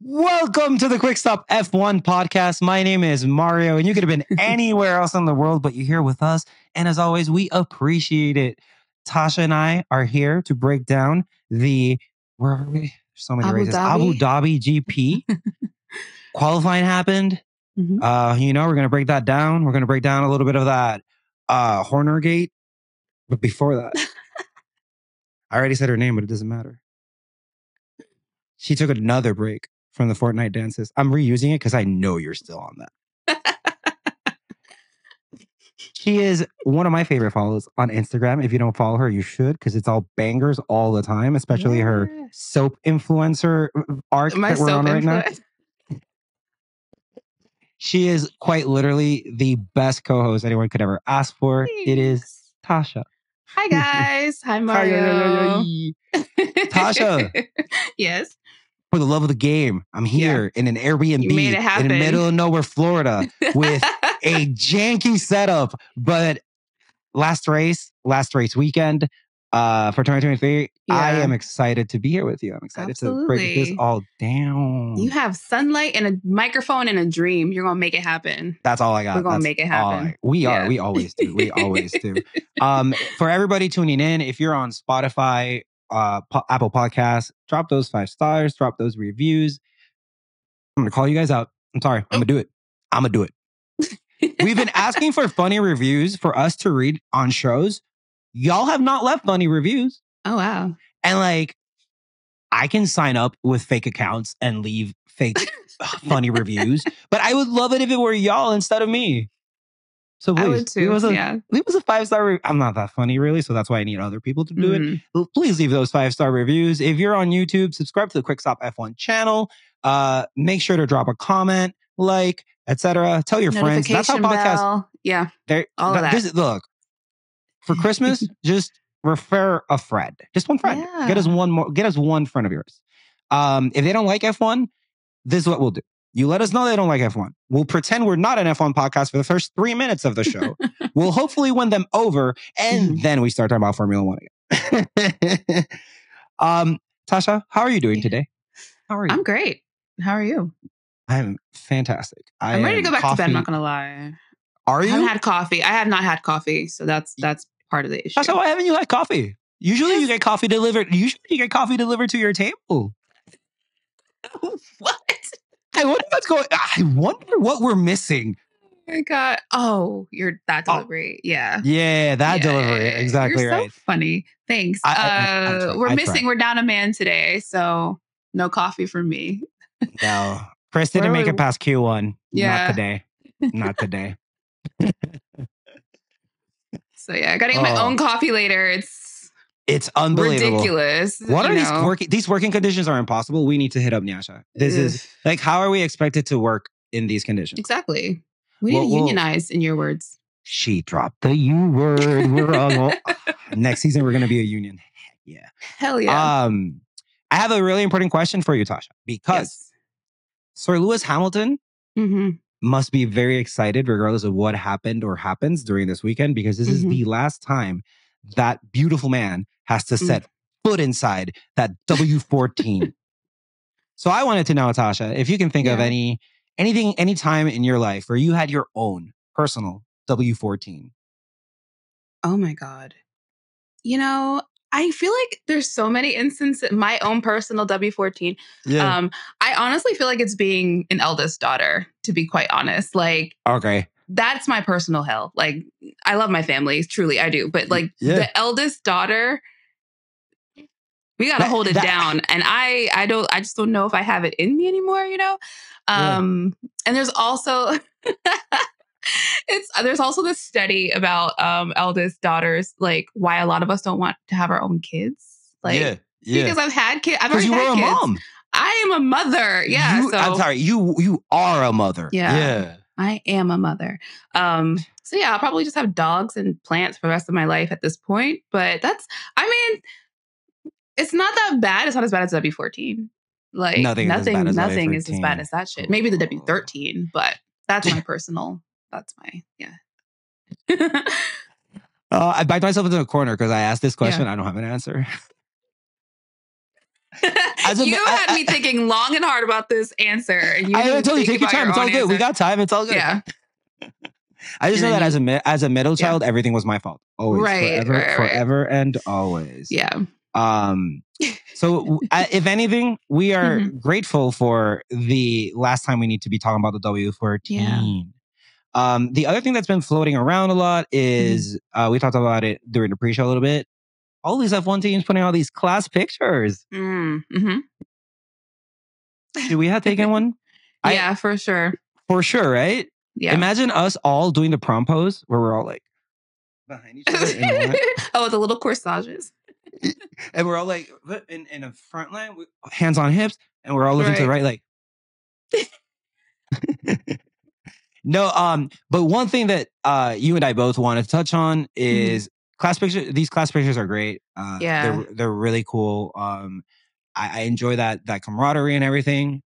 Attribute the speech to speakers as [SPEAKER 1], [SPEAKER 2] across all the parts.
[SPEAKER 1] Welcome to the Quick Stop F1 podcast. My name is Mario, and you could have been anywhere else in the world, but you're here with us. And as always, we appreciate it. Tasha and I are here to break down where are we? So many races. Abu Dhabi GP. Qualifying happened.
[SPEAKER 2] Mm-hmm.
[SPEAKER 1] We're going to break that down. We're going to break down a little bit of that Horner gate. But before that, I already said her name, but it doesn't matter. She took another break from the Fortnite dances. I'm reusing it because I know you're still on that. She is one of my favorite follows on Instagram. If you don't follow her, you should, because it's all bangers all the time, especially her soap influencer arc that we're on right now. She is quite literally the best co-host anyone could ever ask for.
[SPEAKER 2] Thanks.
[SPEAKER 1] It is Tasha.
[SPEAKER 2] Hi, guys. Hi, Mario.
[SPEAKER 1] Tasha.
[SPEAKER 2] Yes.
[SPEAKER 1] For the love of the game, I'm here in an Airbnb in the middle of nowhere, Florida, with a janky setup. But last race weekend for 2023, I am excited to be here with you. I'm excited to break this all down.
[SPEAKER 2] You have sunlight and a microphone and a dream. You're going to make it happen.
[SPEAKER 1] That's all I got.
[SPEAKER 2] We're going to make it happen.
[SPEAKER 1] We always do. We always do. For everybody tuning in, if you're on Spotify, Apple Podcasts, drop those 5 stars, drop those reviews. I'm going to call you guys out. I'm sorry. I'm going to do it. We've been asking for funny reviews for us to read on shows. Y'all have not left funny reviews.
[SPEAKER 2] Oh, wow.
[SPEAKER 1] And I can sign up with fake accounts and leave fake funny reviews, but I would love it if it were y'all instead of me. So please,
[SPEAKER 2] I would too.
[SPEAKER 1] Leave us a 5-star review. I'm not that funny, really, so that's why I need other people to do it. Please leave those 5-star reviews. If you're on YouTube, subscribe to the Quick Stop F1 channel. Make sure to drop a comment, etc. Tell your friends. That's how podcasts.
[SPEAKER 2] Bell. Yeah, all of that.
[SPEAKER 1] Look, for Christmas, just refer a friend, just one friend.
[SPEAKER 2] Yeah.
[SPEAKER 1] Get us one friend of yours. If they don't like F1, this is what we'll do. You let us know they don't like F1. We'll pretend we're not an F1 podcast for the first 3 minutes of the show. We'll hopefully win them over, and then we start talking about Formula 1 again. Tasha, how are you doing today? How are you?
[SPEAKER 2] I'm great. How are you?
[SPEAKER 1] I'm fantastic.
[SPEAKER 2] I'm ready to go back to bed, I'm not going to lie.
[SPEAKER 1] Are you?
[SPEAKER 2] I haven't had coffee. I have not had coffee, so that's part of the issue.
[SPEAKER 1] Tasha, why haven't you had coffee? Usually you get coffee delivered. Usually you get coffee delivered to your table.
[SPEAKER 2] What?
[SPEAKER 1] I wonder what we're missing.
[SPEAKER 2] Oh my God. Oh, you're that delivery. Yeah.
[SPEAKER 1] Yeah, that delivery. Exactly
[SPEAKER 2] you're
[SPEAKER 1] right.
[SPEAKER 2] So funny. Thanks. We're down a man today, so no coffee for me.
[SPEAKER 1] No. Chris didn't make it past Q1.
[SPEAKER 2] Yeah.
[SPEAKER 1] Not today.
[SPEAKER 2] So yeah, I gotta get my own coffee later.
[SPEAKER 1] It's unbelievable.
[SPEAKER 2] Ridiculous.
[SPEAKER 1] What are these working conditions are impossible. We need to hit up Nyasha. This is how are we expected to work in these conditions?
[SPEAKER 2] Exactly. We need to unionize, in your words.
[SPEAKER 1] She dropped the U word. We're all next season we're gonna be a union. Yeah.
[SPEAKER 2] Hell yeah.
[SPEAKER 1] I have a really important question for you, Tasha, because Sir Lewis Hamilton must be very excited regardless of what happened or happens during this weekend, because this is the last time that beautiful man has to set foot inside that W14. So I wanted to know, Tasha, if you can think of any time in your life where you had your own personal W14.
[SPEAKER 2] Oh my God. I feel like there's so many instances, my own personal W14.
[SPEAKER 1] Yeah.
[SPEAKER 2] I honestly feel like it's being an eldest daughter, to be quite honest.
[SPEAKER 1] Okay.
[SPEAKER 2] That's my personal hell. I love my family, truly, I do. But the eldest daughter, we gotta hold it down. And I just don't know if I have it in me anymore, And there's also there's also this study about eldest daughters, why a lot of us don't want to have our own kids. Because I've had kids. I've already had kids. You were a mom. I am a mother. Yeah.
[SPEAKER 1] I'm sorry. You are a mother.
[SPEAKER 2] Yeah. I am a mother. So yeah, I'll probably just have dogs and plants for the rest of my life at this point. But it's not that bad. It's not as bad as W14. Nothing is as bad as that shit. Maybe the W13, but that's my personal. That's my
[SPEAKER 1] I backed myself into a corner because I asked this question. I don't have an answer.
[SPEAKER 2] You had me thinking long and hard about this answer. And you
[SPEAKER 1] I told you, take your time. It's all good. We got time. It's all good.
[SPEAKER 2] Yeah.
[SPEAKER 1] I just know that as a middle child, everything was my fault. Always, forever and always.
[SPEAKER 2] Yeah.
[SPEAKER 1] So if anything, we are grateful for the last time we need to be talking about the W14. Yeah. The other thing that's been floating around a lot is we talked about it during the pre-show a little bit. All these F1 teams putting all these class pictures. Should we have taken one?
[SPEAKER 2] Yeah, for sure.
[SPEAKER 1] For sure, right?
[SPEAKER 2] Yeah.
[SPEAKER 1] Imagine us all doing the prom pose where we're all like behind each other.
[SPEAKER 2] Oh, the little corsages.
[SPEAKER 1] And we're all like in a front line, with hands on hips, and we're all looking to the right, like. No, but one thing that you and I both want to touch on is class pictures. These class pictures are great. They're really cool. I enjoy that camaraderie and everything.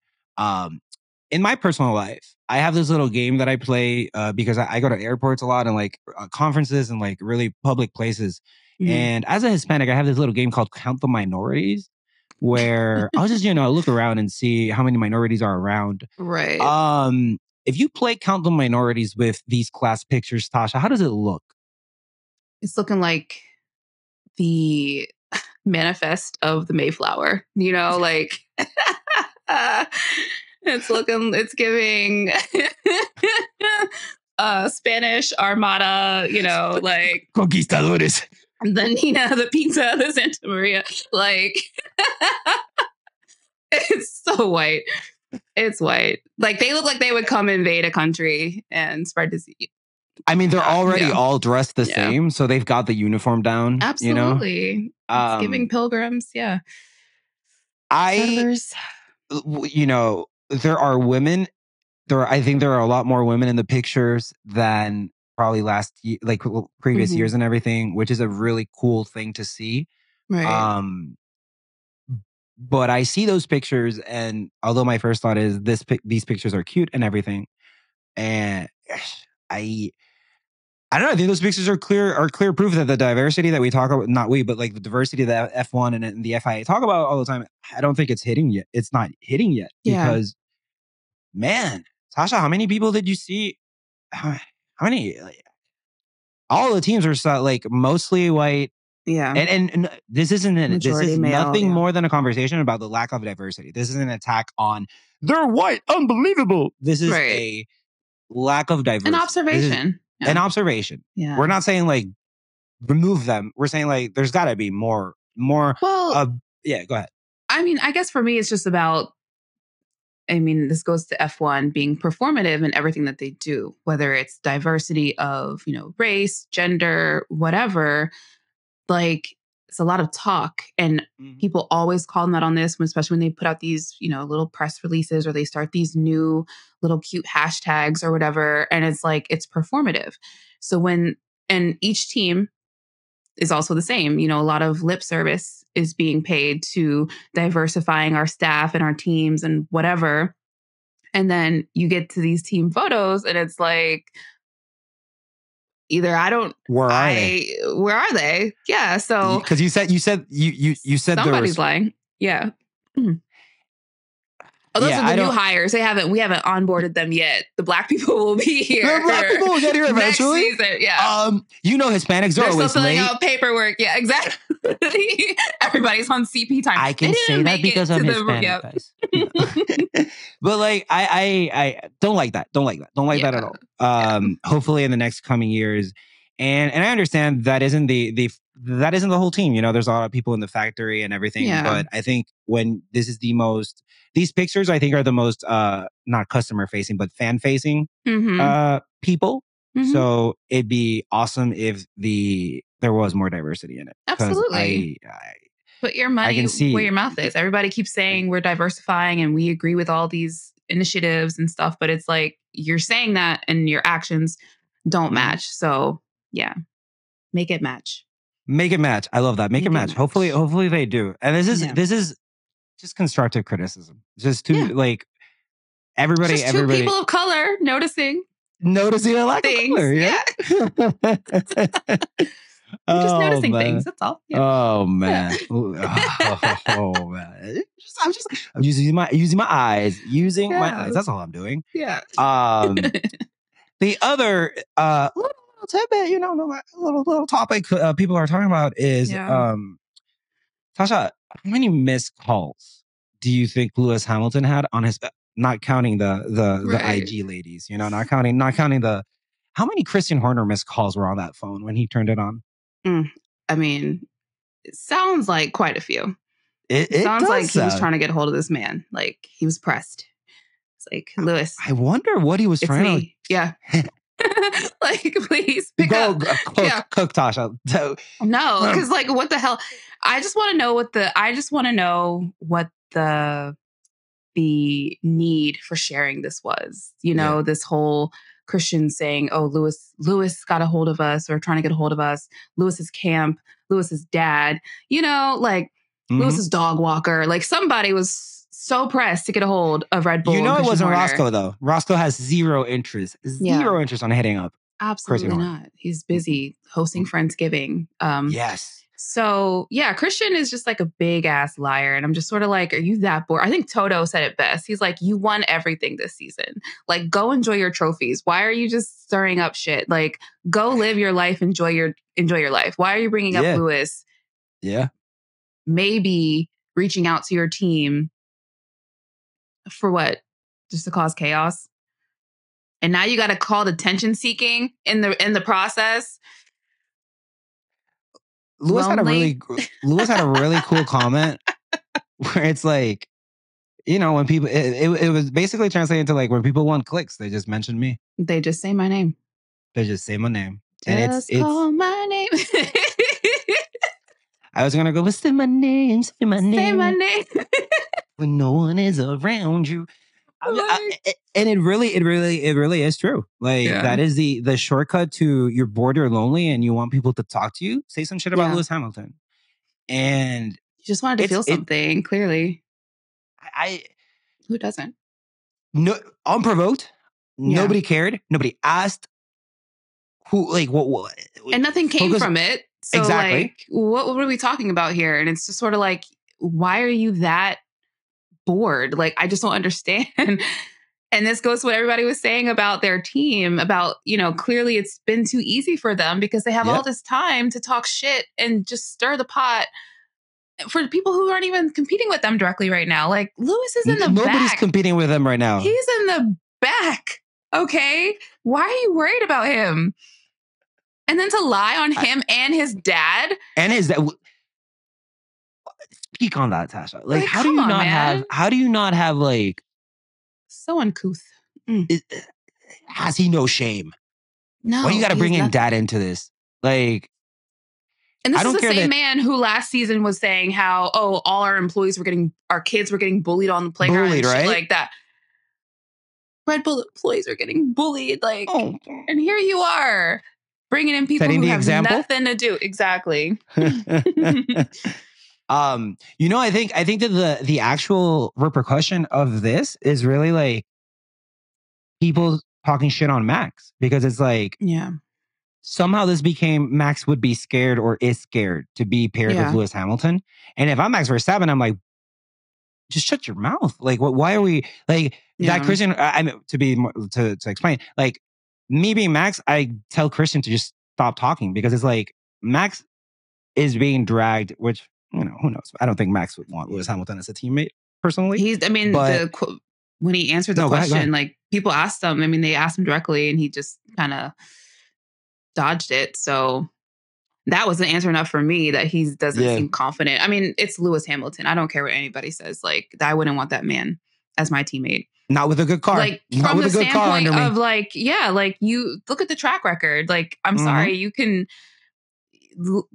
[SPEAKER 1] In my personal life, I have this little game that I play because I go to airports a lot and like conferences and like really public places. And as a Hispanic, I have this little game called Count the Minorities, where I'll just look around and see how many minorities are around.
[SPEAKER 2] Right.
[SPEAKER 1] If you play Count the Minorities with these class pictures, Tasha, how does it look?
[SPEAKER 2] It's looking like the manifest of the Mayflower. Like it's giving Spanish Armada, like
[SPEAKER 1] conquistadores.
[SPEAKER 2] The Nina, the Pinta, the Santa Maria, like it's so white. It's white. Like they look like they would come invade a country and spread disease.
[SPEAKER 1] I mean, they're already all dressed the same, so they've got the uniform down.
[SPEAKER 2] Absolutely. It's giving pilgrims, yeah.
[SPEAKER 1] Settlers. There are women. I think there are a lot more women in the pictures than probably last year, like previous years and everything, which is a really cool thing to see.
[SPEAKER 2] Right.
[SPEAKER 1] But I see those pictures, and although my first thought is these pictures are cute and everything, and I don't know. I think those pictures are clear proof that the diversity that we talk about, not we, but like the diversity that F1 and the FIA talk about all the time, I don't think it's hitting yet. It's not hitting yet because, man, Tasha, how many people did you see? How many? Like, all the teams are like mostly white.
[SPEAKER 2] Yeah.
[SPEAKER 1] And this isn't
[SPEAKER 2] Majority
[SPEAKER 1] this is
[SPEAKER 2] male,
[SPEAKER 1] nothing more than a conversation about the lack of diversity. This is an attack on they're white, unbelievable. This is a lack of diversity.
[SPEAKER 2] An observation.
[SPEAKER 1] An observation.
[SPEAKER 2] Yeah.
[SPEAKER 1] We're not saying like remove them. We're saying like there's got to be more.
[SPEAKER 2] Well,
[SPEAKER 1] yeah, go ahead.
[SPEAKER 2] I mean, I guess for me, it's just about. I mean, this goes to F1 being performative in everything that they do, whether it's diversity of race, gender, whatever. Like it's a lot of talk, and people always call them out on this, especially when they put out these little press releases or they start these new little cute hashtags or whatever, and it's like it's performative. So and each team is also the same. A lot of lip service is being paid to diversifying our staff and our teams and whatever, and then you get to these team photos, and it's like. Either where are they? Yeah. So
[SPEAKER 1] because you said
[SPEAKER 2] somebody's lying. Yeah. Oh, those are the new hires. We haven't onboarded them yet. The black people will be here.
[SPEAKER 1] The black people will get here eventually.
[SPEAKER 2] Next season, yeah.
[SPEAKER 1] Hispanics are always
[SPEAKER 2] still filling
[SPEAKER 1] late.
[SPEAKER 2] out paperwork. Yeah, exactly. Everybody's on CP time.
[SPEAKER 1] I can say that because I'm Hispanic, guys. But like, I don't like that. Don't like that at all. Hopefully in the next coming years, and I understand that isn't the whole team. There's a lot of people in the factory and everything. Yeah. But I think when these pictures, I think are the most not customer facing, but fan facing people. Mm-hmm. So it'd be awesome if there was more diversity in it.
[SPEAKER 2] Absolutely. Put your money where your mouth is. Everybody keeps saying we're diversifying and we agree with all these initiatives and stuff, but it's like you're saying that and your actions don't match. So yeah, make it match.
[SPEAKER 1] Make it match. I love that. Make it match. Hopefully they do. And this is just constructive criticism. Just to like everybody.
[SPEAKER 2] Just two people of color noticing
[SPEAKER 1] a lack of color. Yeah.
[SPEAKER 2] I'm just noticing things. That's all.
[SPEAKER 1] Yeah. Oh man. Oh man. I'm just using my eyes. Using my eyes. That's all I'm doing.
[SPEAKER 2] Yeah.
[SPEAKER 1] The other little tidbit, little topic people are talking about is Tasha, how many missed calls do you think Lewis Hamilton had on his, not counting the IG ladies, not counting the, how many Christian Horner missed calls were on that phone when he turned it on?
[SPEAKER 2] I mean, it sounds like quite a few.
[SPEAKER 1] It
[SPEAKER 2] sounds like he was trying to get a hold of this man. Like he was pressed. It's like, Lewis.
[SPEAKER 1] I wonder what he was trying to.
[SPEAKER 2] Yeah. Like, please pick up.
[SPEAKER 1] Cook Tasha.
[SPEAKER 2] No, because like, what the hell? I just want to know what the need for sharing this was. This whole Christian saying, "Oh, Lewis got a hold of us, or trying to get a hold of us. Lewis's camp, Lewis's dad. Lewis's dog walker. Like somebody was so pressed to get a hold of Red Bull.
[SPEAKER 1] It wasn't Roscoe though. Roscoe has zero interest on hitting up.
[SPEAKER 2] Absolutely not. He's busy hosting Friendsgiving.
[SPEAKER 1] Yes.
[SPEAKER 2] So yeah, Christian is just like a big ass liar. And I'm just sort of like, are you that bored? I think Toto said it best. He's like, you won everything this season. Like, go enjoy your trophies. Why are you just stirring up shit? Like, go live your life. Enjoy your life. Why are you bringing up Lewis?
[SPEAKER 1] Yeah.
[SPEAKER 2] Maybe reaching out to your team for what? Just to cause chaos? And now you got to call attention seeking in the process.
[SPEAKER 1] Lewis had a really cool comment where it's like, when people, it was basically translated to like when people want clicks, they just mention me.
[SPEAKER 2] They just say my name.
[SPEAKER 1] They just say my name.
[SPEAKER 2] Just call my name.
[SPEAKER 1] I was gonna go, say my name, say my name.
[SPEAKER 2] Say my name.
[SPEAKER 1] When no one is around you. And it really is true. Like that is the shortcut to you're bored or lonely and you want people to talk to you. Say some shit about Lewis Hamilton, and
[SPEAKER 2] you just wanted to feel something. Clearly, who doesn't?
[SPEAKER 1] No, unprovoked. Nobody cared. Nobody asked. Who what?
[SPEAKER 2] And nothing came from it. So
[SPEAKER 1] exactly.
[SPEAKER 2] Like, what are we talking about here? And it's just sort of like, why are you that bored? Like, I just don't understand. And this goes to what everybody was saying about their team, about, clearly it's been too easy for them because they have all this time to talk shit and just stir the pot for people who aren't even competing with them directly right now. Like, Lewis is in the back.
[SPEAKER 1] Nobody's competing with him right now.
[SPEAKER 2] He's in the back. Okay. Why are you worried about him? And then to lie on him and his dad.
[SPEAKER 1] And his dad. Speak on that, Tasha. Like, how do you not have like,
[SPEAKER 2] so uncouth.
[SPEAKER 1] Has he no shame?
[SPEAKER 2] No.
[SPEAKER 1] Why you got to bring his dad into this? Like,
[SPEAKER 2] and this is the same man who last season was saying how, all our kids were getting bullied on the playground, and shit
[SPEAKER 1] right?
[SPEAKER 2] Like that. Red Bull employees are getting bullied, like, and here you are bringing in people who have nothing to do. Exactly.
[SPEAKER 1] I think that the actual repercussion of this is really like people talking shit on Max, because it's like, somehow this became Max would be scared or is scared to be paired with Lewis Hamilton. And if I'm Max Verstappen, I'm like, just shut your mouth. Like, why are we like that Christian? I mean, to explain, like me being Max, I tell Christian to just stop talking, because it's like Max is being dragged, which, who knows? I don't think Max would want Lewis Hamilton as a teammate personally.
[SPEAKER 2] When he answered the question, like people asked him, they asked him directly and he just kind of dodged it. So that wasn't answer enough for me that he doesn't seem confident. It's Lewis Hamilton. I don't care what anybody says. Like, I wouldn't want that man as my teammate.
[SPEAKER 1] Not with a good car.
[SPEAKER 2] Like,
[SPEAKER 1] not
[SPEAKER 2] from
[SPEAKER 1] with
[SPEAKER 2] the
[SPEAKER 1] a good
[SPEAKER 2] standpoint
[SPEAKER 1] car
[SPEAKER 2] of like, like you look at the track record. Like, I'm sorry, you can,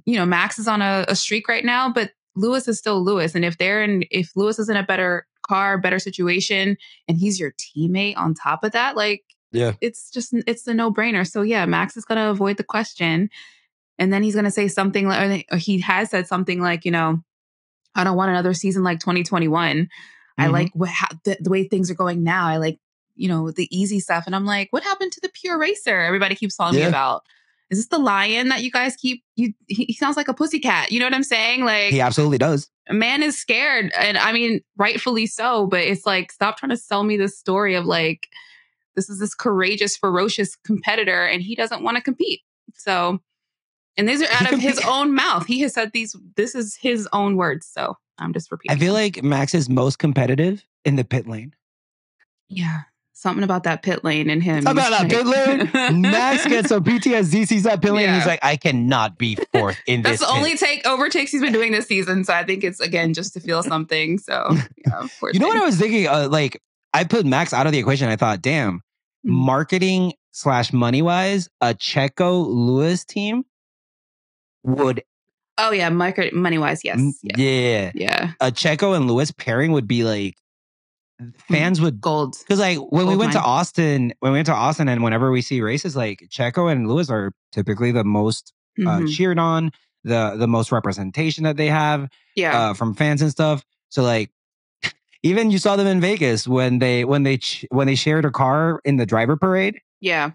[SPEAKER 2] Max is on a streak right now, but Lewis is still Lewis. And if Lewis is in a better car, better situation, and he's your teammate on top of that, like, it's a no-brainer. So Max is going to avoid the question. And then he's going to say something like, or he has said something like, I don't want another season like 2021. I like the way things are going now. I like, the easy stuff. And I'm like, what happened to the pure racer everybody keeps telling me about? is this the lion that you guys keep? He sounds like a pussycat. You know what I'm saying? Like,
[SPEAKER 1] he absolutely does.
[SPEAKER 2] A man is scared. And I mean, rightfully so, but it's like, stop trying to sell me this story of like, this is this courageous, ferocious competitor and he doesn't want to compete. So, and these are out of his own mouth. He has said this is his own words. So I'm just repeating.
[SPEAKER 1] I feel like Max is most competitive in the pit lane.
[SPEAKER 2] Yeah. Something about that pit lane in him.
[SPEAKER 1] Something about that pit lane. Max gets some PTSD, sees that pit lane, and he's like, I cannot be fourth in this.
[SPEAKER 2] That's the only overtakes he's been doing this season. So I think it's, again, just to feel something. So, yeah,
[SPEAKER 1] you know what I was thinking? Like, I put Max out of the equation. I thought, damn, marketing / money wise, a Checo Lewis team would.
[SPEAKER 2] Oh, yeah. Money wise, yes.
[SPEAKER 1] Yeah. A Checo and Lewis pairing would be like, fans would
[SPEAKER 2] gold.
[SPEAKER 1] Because like when we went to Austin, and whenever we see races, like Checo and Lewis are typically the most cheered on, the most representation that they have from fans and stuff. So like even you saw them in Vegas when they shared a car in the driver parade.
[SPEAKER 2] Yeah.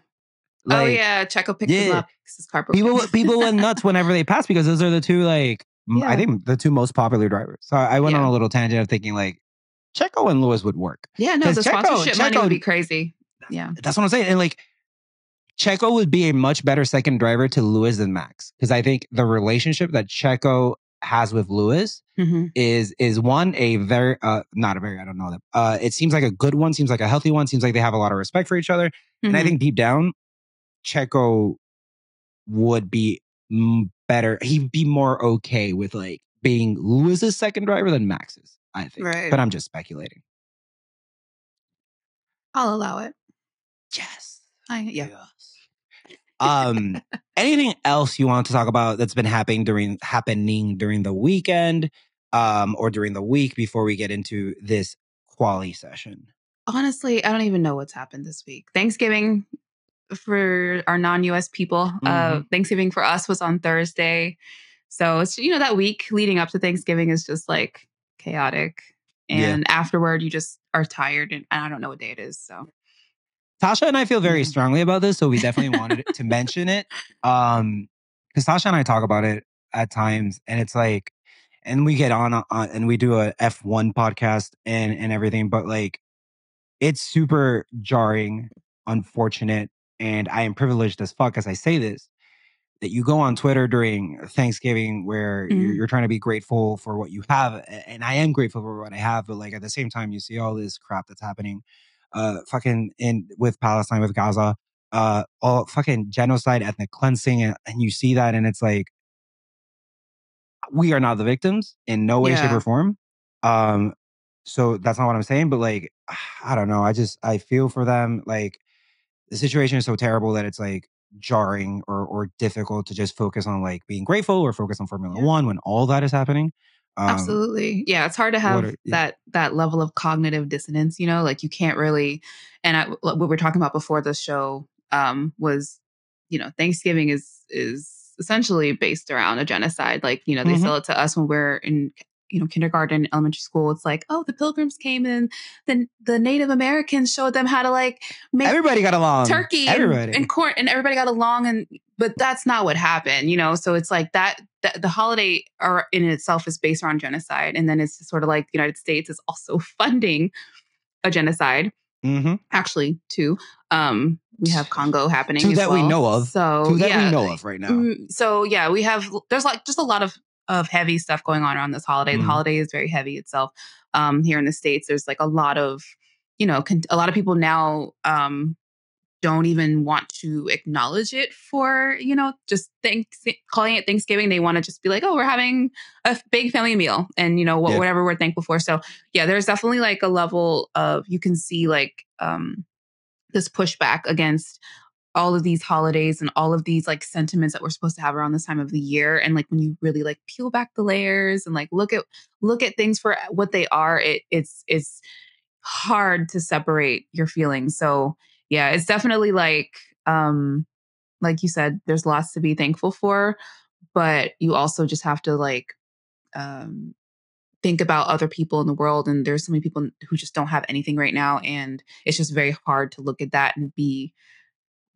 [SPEAKER 2] Like, Checo picked him up. His car broke.
[SPEAKER 1] People went nuts whenever they passed because those are the two I think the two most popular drivers. So I went on a little tangent of thinking like Checo and Lewis would work.
[SPEAKER 2] Yeah, no, the sponsorship money would be crazy. Yeah.
[SPEAKER 1] That's what I'm saying. And like, Checo would be a much better second driver to Lewis than Max. Because I think the relationship that Checo has with Lewis is one, a very, not a very, I don't know them. It seems like a good one, seems like a healthy one, seems like they have a lot of respect for each other. And I think deep down, Checo would be better. He'd be more okay with like being Lewis's second driver than Max's. I think, but I'm just speculating.
[SPEAKER 2] I'll allow it.
[SPEAKER 1] Yes.
[SPEAKER 2] Yes.
[SPEAKER 1] Anything else you want to talk about that's been happening during the weekend, or during the week before we get into this quali session?
[SPEAKER 2] Honestly, I don't even know what's happened this week. Thanksgiving for our non-US people. Thanksgiving for us was on Thursday. So it's, that week leading up to Thanksgiving is just like chaotic. And afterward, you just are tired. And I don't know what day it is. So
[SPEAKER 1] Tasha and I feel very strongly about this. So we definitely wanted to mention it. Because Tasha and I talk about it at times. And it's like, and we get on and we do a F1 podcast and everything. But like, it's super jarring, unfortunate. And I am privileged as fuck as I say this, that you go on Twitter during Thanksgiving where you're trying to be grateful for what you have. And I am grateful for what I have. But like at the same time, you see all this crap that's happening with Palestine, with Gaza, all fucking genocide, ethnic cleansing. And you see that and it's like, we are not the victims in no way, shape or form. So that's not what I'm saying. But like, I don't know. I feel for them. Like the situation is so terrible that it's like, jarring or difficult to just focus on like being grateful or focus on Formula One when all that is happening.
[SPEAKER 2] Absolutely. Yeah. It's hard to have that level of cognitive dissonance, like you can't really, and what we were talking about before the show was, Thanksgiving is essentially based around a genocide. Like, they sell it to us when we're in, kindergarten, elementary school. It's like, oh, the Pilgrims came in, then the Native Americans showed them how to like make
[SPEAKER 1] everybody got along,
[SPEAKER 2] turkey and corn, and everybody got along. But that's not what happened, So it's like that the holiday in itself is based around genocide, and then it's sort of like the United States is also funding a genocide. Actually, too. We have Congo happening.
[SPEAKER 1] Two that we know of.
[SPEAKER 2] So
[SPEAKER 1] two that we know of right now.
[SPEAKER 2] So yeah, there's like just a lot of heavy stuff going on around this holiday. The holiday is very heavy itself. Here in the States, there's like a lot of, a lot of people now don't even want to acknowledge it for, just calling it Thanksgiving. They want to just be like, oh, we're having a big family meal and, whatever we're thankful for. So yeah, there's definitely like a level of, you can see like this pushback against all of these holidays and all of these like sentiments that we're supposed to have around this time of the year. And like when you really like peel back the layers and like look at things for what they are, it's hard to separate your feelings. So yeah, it's definitely like you said, there's lots to be thankful for, but you also just have to like think about other people in the world. And there's so many people who just don't have anything right now. And it's just very hard to look at that and be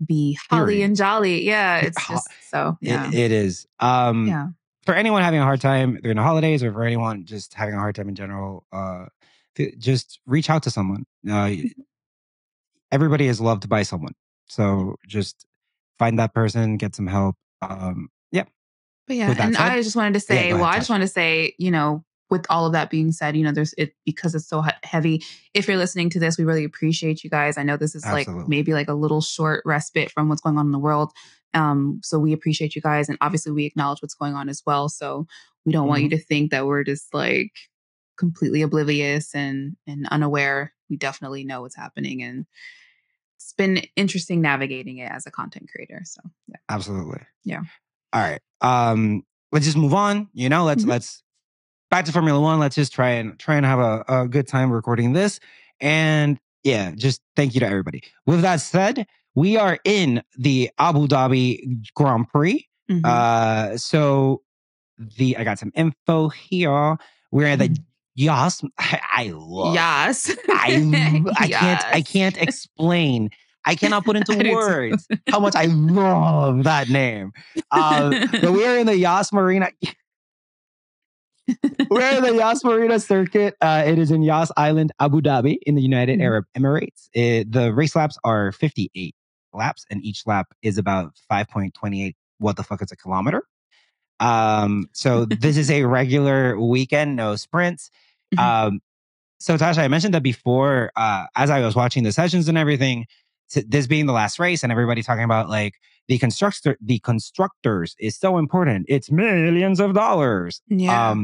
[SPEAKER 2] be holly and jolly. Yeah, it's just so, yeah.
[SPEAKER 1] It is.
[SPEAKER 2] Yeah.
[SPEAKER 1] For anyone having a hard time during the holidays, or for anyone just having a hard time in general, just reach out to someone. Everybody is loved by someone. So just find that person, get some help. Yeah.
[SPEAKER 2] But yeah, and I just wanted to say, I just want to say, you know, with all of that being said, you know, because it's so heavy. If you're listening to this, we really appreciate you guys. I know this is like maybe like a little short respite from what's going on in the world. So we appreciate you guys. And obviously we acknowledge what's going on as well. So we don't want you to think that we're just like completely oblivious and unaware. We definitely know what's happening. And it's been interesting navigating it as a content creator. So yeah.
[SPEAKER 1] Absolutely.
[SPEAKER 2] Yeah.
[SPEAKER 1] All right. Let's just move on. You know, let's back to Formula One. Let's just try and have a good time recording this. And yeah, just thank you to everybody. With that said, we are in the Abu Dhabi Grand Prix. So I got some info here. We're at the Yas. I love
[SPEAKER 2] Yas.
[SPEAKER 1] I can't explain. I cannot put into words how much I love that name. But we're in the Yas Marina. We're in the Yas Marina circuit. It is in Yas Island, Abu Dhabi, in the United Arab Emirates. The race laps are 58 laps, and each lap is about 5.28. What the fuck is a kilometer? So this is a regular weekend, no sprints. So Tasha, I mentioned that before, as I was watching the sessions and everything, this being the last race and everybody talking about like the constructors is so important. It's millions of dollars.
[SPEAKER 2] Yeah.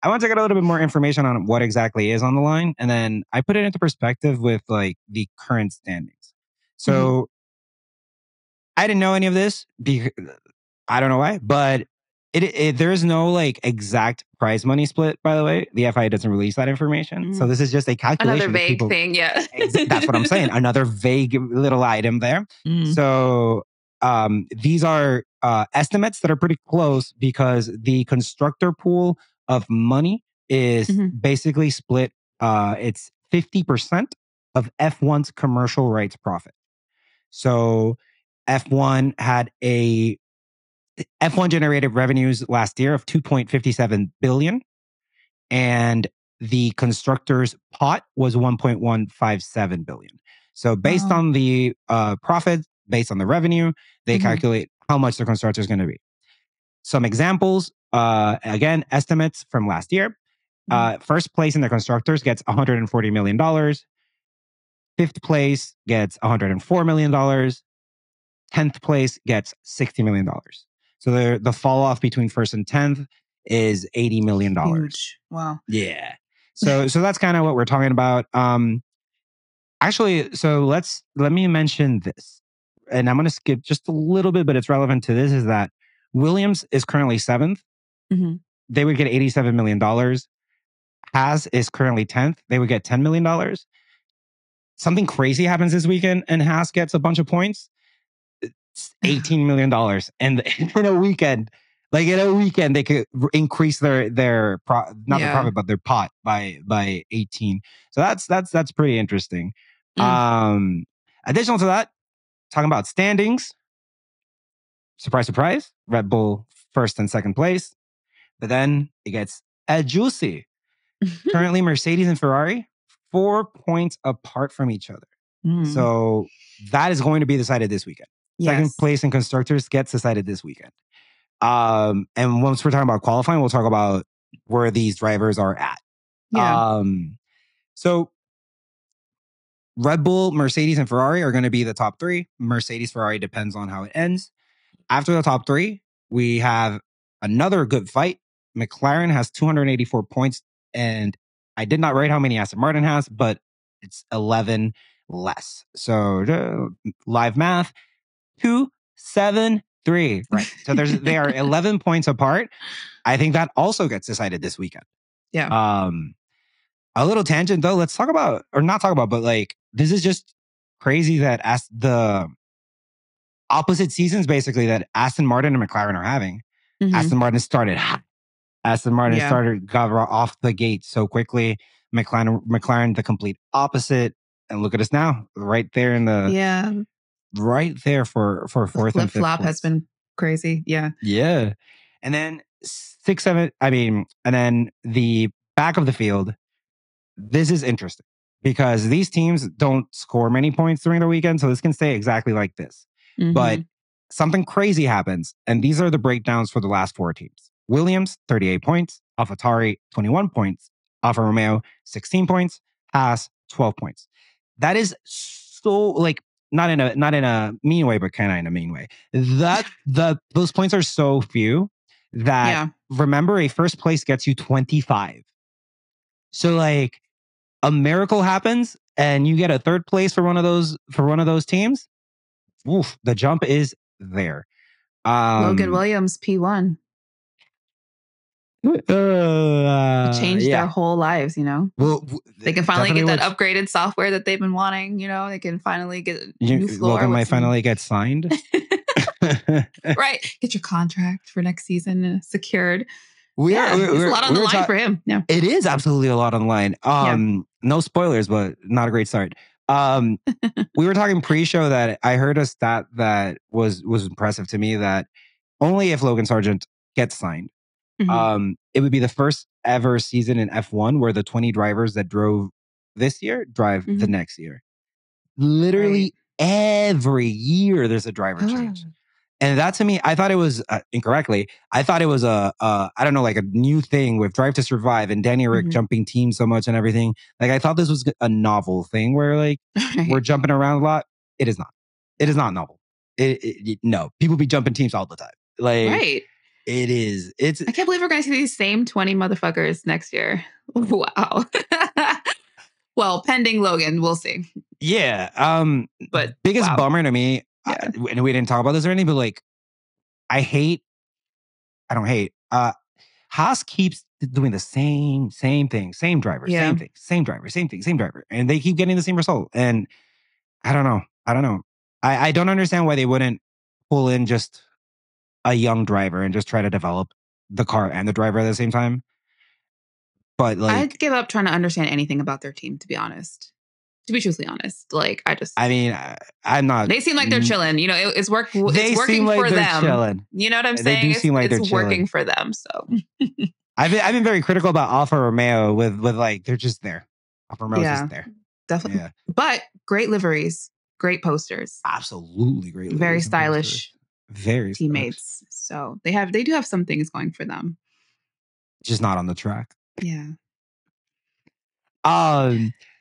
[SPEAKER 1] I want to get a little bit more information on what exactly is on the line. And then I put it into perspective with like the current standings. So I didn't know any of this. I don't know why, but there is no like exact prize money split, by the way. The FIA doesn't release that information. So this is just a calculation.
[SPEAKER 2] Another vague thing, yeah.
[SPEAKER 1] That's what I'm saying. Another vague little item there. So these are estimates that are pretty close because the constructor pool of money is basically split. It's 50% of F1's commercial rights profit. So F1 generated revenues last year of 2.57 billion, and the constructors' pot was 1.157 billion. So based on the profit, based on the revenue, they calculate how much the constructor is going to be. Some examples, again, estimates from last year. First place in the constructors gets $140 million. Fifth place gets $104 million. 10th place gets $60 million. So the fall off between first and 10th is $80 million.
[SPEAKER 2] Huge. Wow.
[SPEAKER 1] Yeah. So that's kind of what we're talking about. Actually, so let me mention this. And I'm going to skip just a little bit, but it's relevant to this, is that Williams is currently 7th. They would get $87 million. Haas is currently 10th. They would get $10 million. Something crazy happens this weekend and Haas gets a bunch of points. It's $18 million. And in a weekend, they could increase their profit, but their pot by 18. So that's pretty interesting. Additional to that, talking about standings. Surprise, surprise. Red Bull first and second place. But then it gets juicy. Currently, Mercedes and Ferrari 4 points apart from each other. So that is going to be decided this weekend. Second place in constructors gets decided this weekend. And once we're talking about qualifying, we'll talk about where these drivers are at. So Red Bull, Mercedes, and Ferrari are going to be the top three. Mercedes, Ferrari depends on how it ends. After the top three, we have another good fight. McLaren has 284 points, and I did not write how many Aston Martin has, but it's 11 less. So live math, 273. Right. So they are 11 points apart. I think that also gets decided this weekend.
[SPEAKER 2] Yeah.
[SPEAKER 1] A little tangent though. Let's talk about, or not talk about, but like this is just crazy that as the opposite seasons basically that Aston Martin and McLaren are having. Aston Martin started hot. Aston Martin got off the gate so quickly. McLaren, the complete opposite. And look at us now, right there in the right there for fourth and fifth.
[SPEAKER 2] Flip-flop has been crazy. Yeah.
[SPEAKER 1] Yeah. And then 6, 7, and then the back of the field. This is interesting because these teams don't score many points during the weekend. So this can stay exactly like this. But something crazy happens. And these are the breakdowns for the last 4 teams. Williams, 38 points. AlphaTauri, 21 points. Alfa Romeo, 16 points. Haas, 12 points. That is so like not in a mean way, but kind of in a mean way. Those points are so few that remember a first place gets you 25. So like a miracle happens and you get a third place for one of those teams. Oof, the jump is there.
[SPEAKER 2] Logan Williams, P1. It changed their whole lives, you know.
[SPEAKER 1] Well,
[SPEAKER 2] they can finally get that upgraded software that they've been wanting. You know, they can finally get a new floor.
[SPEAKER 1] Logan might finally get signed.
[SPEAKER 2] Right, get your contract for next season secured.
[SPEAKER 1] There's
[SPEAKER 2] a lot on the line for him. Yeah,
[SPEAKER 1] it is absolutely a lot on the line. No spoilers, but not a great start. We were talking pre-show that I heard a stat that was impressive to me that only if Logan Sargent gets signed, it would be the first ever season in F1 where the 20 drivers that drove this year drive the next year. Literally every year there's a driver change. And that to me, I thought it was incorrectly. I thought it was I don't know, like a new thing with Drive to Survive and Danny Rick jumping teams so much and everything. Like I thought this was a novel thing where like we're jumping around a lot. It is not. It is not novel. No, people be jumping teams all the time. Like it is. I
[SPEAKER 2] can't believe we're going to see these same 20 motherfuckers next year. Wow. Well, pending Logan, we'll see.
[SPEAKER 1] Yeah. But biggest bummer to me. And we didn't talk about this or anything, but like, I don't hate. Haas keeps doing the same thing, same driver, same driver, and they keep getting the same result. And I don't know. I don't understand why they wouldn't pull in just a young driver and just try to develop the car and the driver at the same time. But like,
[SPEAKER 2] I'd give up trying to understand anything about their team, to be honest. To be truthfully honest, like
[SPEAKER 1] I'm not.
[SPEAKER 2] They seem like they're chilling. You know, it's working for them.
[SPEAKER 1] Chilling.
[SPEAKER 2] You know what I'm saying?
[SPEAKER 1] They do seem like
[SPEAKER 2] it's working for them. So
[SPEAKER 1] I've been very critical about Alfa Romeo with like they're just there. Alfa Romeo's just there.
[SPEAKER 2] Definitely. Yeah. But great liveries, great posters.
[SPEAKER 1] Absolutely great.
[SPEAKER 2] Very stylish.
[SPEAKER 1] Very
[SPEAKER 2] teammates. So they do have some things going for them.
[SPEAKER 1] Just not on the track.
[SPEAKER 2] Yeah.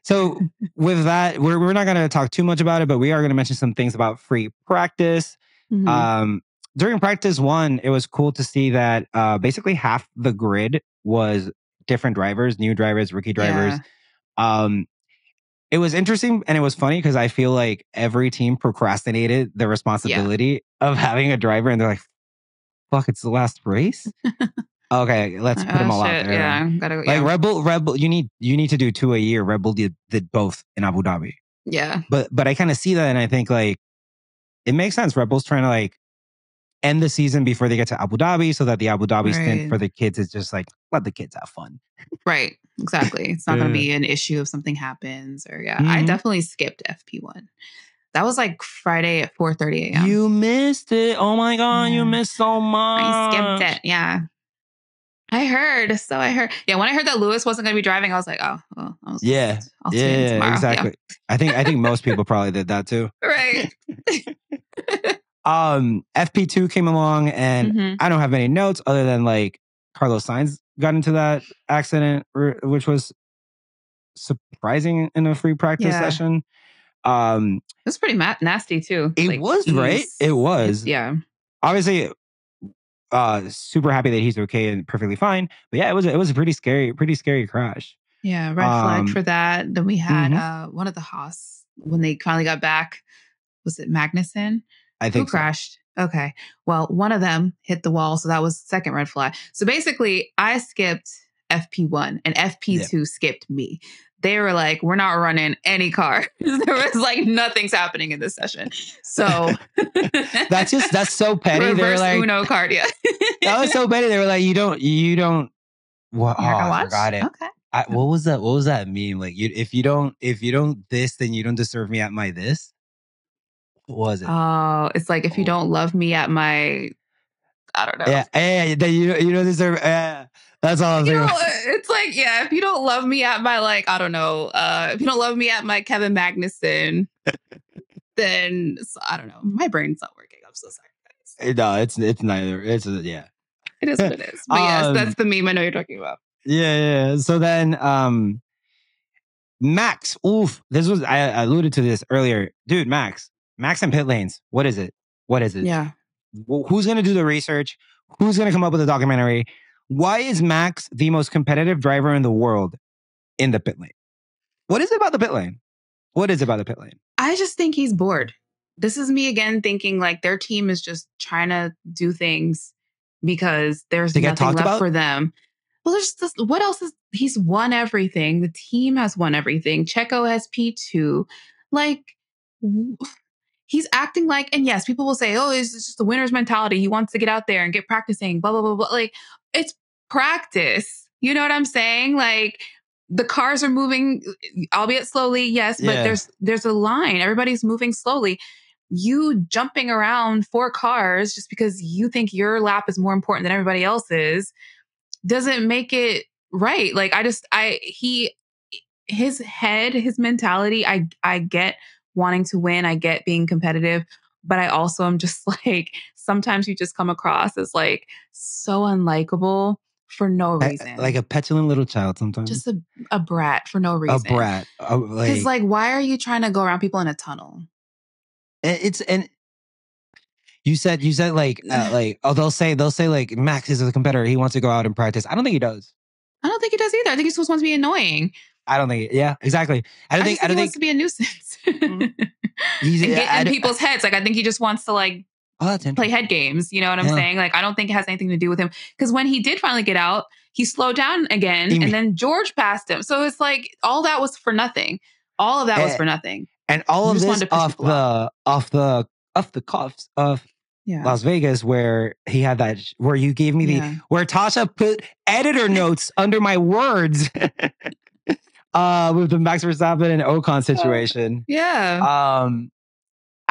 [SPEAKER 1] So with that, we're not going to talk too much about it, but we are going to mention some things about free practice. During practice 1, it was cool to see that basically half the grid was different drivers, new drivers, rookie drivers. It was interesting and it was funny because I feel like every team procrastinated the responsibility of having a driver, and they're like, "Fuck, it's the last race." Okay, let's put them all out there.
[SPEAKER 2] Yeah, gotta go.
[SPEAKER 1] Like Red Bull, you need to do 2 a year. Red Bull did both in Abu Dhabi.
[SPEAKER 2] Yeah,
[SPEAKER 1] but I kind of see that, and I think like it makes sense. Red Bull's trying to like end the season before they get to Abu Dhabi, so that the Abu Dhabi stint for the kids is just like let the kids have fun.
[SPEAKER 2] Right, exactly. It's not going to be an issue if something happens, or I definitely skipped FP1. That was like Friday at 4:30 a.m.
[SPEAKER 1] You missed it. Oh my god, you missed so much.
[SPEAKER 2] I skipped it. Yeah. I heard. Yeah, when I heard that Lewis wasn't going to be driving, I was like, oh, well, I'll tune in tomorrow.
[SPEAKER 1] Exactly. Yeah. I think most people probably did that too.
[SPEAKER 2] Right.
[SPEAKER 1] FP2 came along, and I don't have any notes other than like Carlos Sainz got into that accident, which was surprising in a free practice session.
[SPEAKER 2] It was pretty nasty too.
[SPEAKER 1] It was, right? It was.
[SPEAKER 2] Yeah.
[SPEAKER 1] Obviously, super happy that he's okay and perfectly fine. But yeah, it was a pretty scary crash.
[SPEAKER 2] Yeah, red flag for that. Then we had one of the Haas when they finally got back. Was it Magnussen?
[SPEAKER 1] I think
[SPEAKER 2] who crashed. Okay. Well, one of them hit the wall, so that was second red flag. So basically, I skipped FP1 and FP2 skipped me. They were like, we're not running any car. There was like nothing's happening in this session. So
[SPEAKER 1] that's so petty.
[SPEAKER 2] Reverse
[SPEAKER 1] like
[SPEAKER 2] Uno card, yeah.
[SPEAKER 1] That was so petty. They were like, you don't. What? Oh, I forgot it.
[SPEAKER 2] Okay.
[SPEAKER 1] What was that? What was that meme? Like, if you don't this, then you don't deserve me at my this. What was it?
[SPEAKER 2] Oh, it's like, if you don't love me at my, I don't know.
[SPEAKER 1] That's all I'm saying.
[SPEAKER 2] It's like, if you don't love me at my, like, I don't know, if you don't love me at my Kevin Magnussen, then I don't know. My brain's not working. I'm so sorry, guys.
[SPEAKER 1] No, it's neither. It is
[SPEAKER 2] what it is. But yes, that's the meme I know you're talking about.
[SPEAKER 1] Yeah. So then, Max. Oof. I alluded to this earlier, dude. Max and pit lanes. What is it?
[SPEAKER 2] Yeah.
[SPEAKER 1] Who's going to do the research? Who's going to come up with a documentary? Why is Max the most competitive driver in the world in the pit lane? What is it about the pit lane? I just think he's bored. This is me again thinking like their team is just trying to do things because there's nothing left for them. Well, there's just, what else he's won everything. The team has won everything. Checo has P2. Like, he's acting like, and yes, people will say, oh, it's just the winner's mentality. He wants to get out there and get practicing, blah, blah, blah, blah. Like, it's practice. You know what I'm saying? Like, the cars are moving, albeit slowly, yes, but there's a line. Everybody's moving slowly. You jumping around 4 cars just because you think your lap is more important than everybody else's doesn't make it right. Like, his head, his mentality, I get wanting to win. I get being competitive, but I also am just like, sometimes you just come across as like so unlikable for no reason. Like a petulant little child sometimes.
[SPEAKER 2] Just a brat for no reason.
[SPEAKER 1] A brat.
[SPEAKER 2] Because like, why are you trying to go around people in a tunnel?
[SPEAKER 1] And you said like they'll say like Max is a competitor. He wants to go out and practice. I don't think he does.
[SPEAKER 2] I don't think he does either. I think he just wants to be annoying.
[SPEAKER 1] I don't think. Yeah, exactly. I think he
[SPEAKER 2] wants to be a nuisance. He's get in people's heads. Like, I think he just wants to like play head games. You know what I'm saying? Like, I don't think it has anything to do with him. Because when he did finally get out, he slowed down again, and then George passed him. So it's like all that was for nothing. All of that was for nothing. And
[SPEAKER 1] all of this off the cuffs of Las Vegas, where he had that, where you gave me where Tasha put editor notes under my words. With the Max Verstappen and Ocon situation. I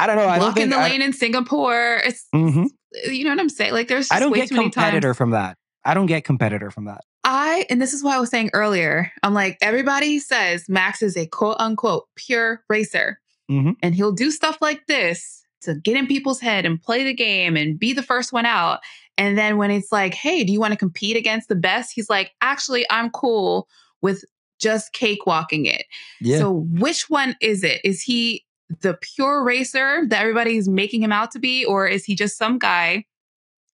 [SPEAKER 1] don't know. I don't think
[SPEAKER 2] in the lane in Singapore. It's you know what I'm saying? Like, there's just
[SPEAKER 1] I don't
[SPEAKER 2] way
[SPEAKER 1] get
[SPEAKER 2] too many
[SPEAKER 1] competitor
[SPEAKER 2] times.
[SPEAKER 1] from that. I don't get competitor from that.
[SPEAKER 2] And this is why I was saying earlier, I'm like, everybody says Max is a quote unquote pure racer. And he'll do stuff like this to get in people's head and play the game and be the first one out. And then when it's like, hey, do you want to compete against the best? He's like, actually, I'm cool with just cakewalking it. So which one is it? Is he the pure racer that everybody's making him out to be? Or is he just some guy